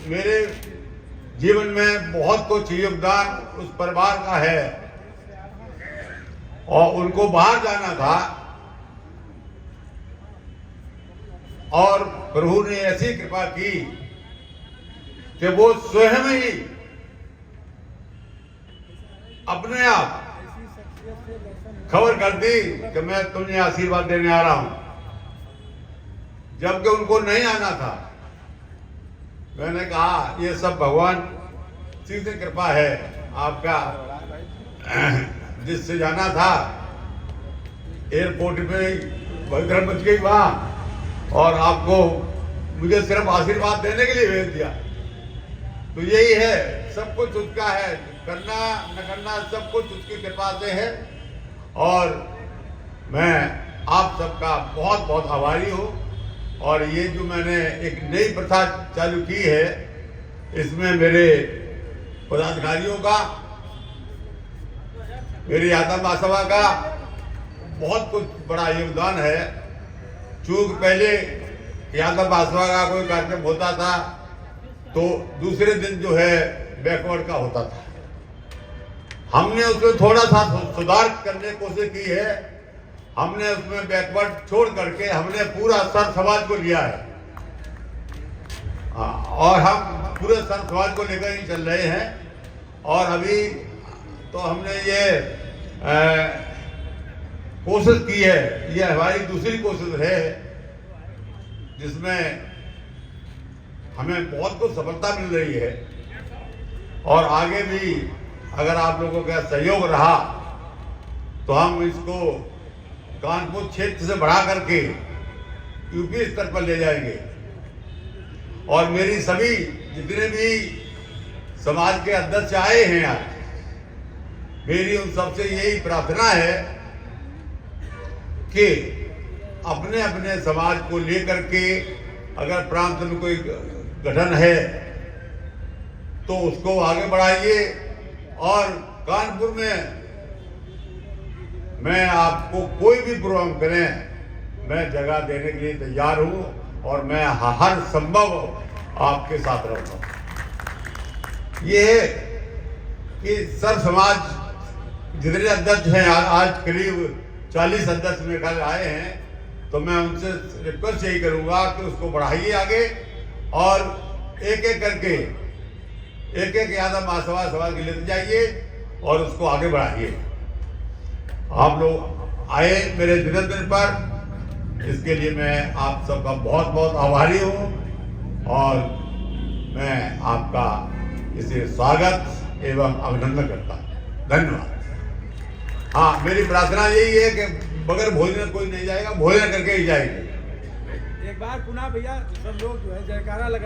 मेरे जीवन में बहुत कुछ योगदान उस परिवार का है और उनको बाहर जाना था और प्रभु ने ऐसी कृपा की कि वो स्वयं ही अपने आप खबर कर दी कि मैं तुम्हें आशीर्वाद देने आ रहा हूं, जबकि उनको नहीं आना था। मैंने कहा ये सब भगवान शिव की कृपा है। आपका जिससे जाना था एयरपोर्ट पे भगदड़ मच गई वहां और आपको मुझे सिर्फ आशीर्वाद देने के लिए भेज दिया। तो यही है, सब कुछ उसका है, करना न करना सब कुछ उसकी कृपा से है और मैं आप सबका बहुत बहुत आभारी हूँ। और ये जो मैंने एक नई प्रथा चालू की है, इसमें मेरे पदाधिकारियों का, मेरी यादव महासभा का बहुत कुछ बड़ा योगदान है। चूंकि पहले यादव महासभा का कोई कार्यक्रम होता था तो दूसरे दिन जो है बैकवर्ड का होता था। हमने उसमें थोड़ा सा सुधार करने की कोशिश की है। हमने उसमें बैकवर्ड छोड़ करके हमने पूरा सर समाज को लिया है और हम पूरे सर समाज को लेकर ही चल रहे हैं। और अभी तो हमने ये कोशिश की है, ये हमारी दूसरी कोशिश है जिसमें हमें बहुत कुछ सफलता मिल रही है और आगे भी अगर आप लोगों का सहयोग रहा तो हम इसको कानपुर क्षेत्र से बढ़ा करके यूपी स्तर पर ले जाएंगे। और मेरी सभी जितने भी समाज के अध्यक्ष आए हैं आज, मेरी उन सबसे यही प्रार्थना है कि अपने अपने समाज को लेकर के अगर प्रांत में कोई गठन है तो उसको आगे बढ़ाइए। और कानपुर में मैं आपको कोई भी प्रोग्राम करें, मैं जगह देने के लिए तैयार हूं और मैं हर संभव आपके साथ रहूंगा। ये है कि सर समाज जितने अध्यक्ष हैं, आज करीब 40 अध्यक्ष मेरे ख्याल आए हैं, तो मैं उनसे रिक्वेस्ट यही करूंगा कि उसको बढ़ाइए आगे और एक एक करके एक एक यादव महासभा सभा के लेते जाइए और उसको आगे बढ़ाइए। आप लोग आए मेरे जन्मदिन पर, इसके लिए मैं आप सबका बहुत बहुत आभारी हूँ और मैं आपका इसे स्वागत एवं अभिनंदन करता हूँ। धन्यवाद। हाँ, मेरी प्रार्थना यही है कि बगैर भोजन कोई नहीं जाएगा, भोजन करके ही जाएंगे। एक बार पुनः भैया सब लोग जो है जयकारा लगा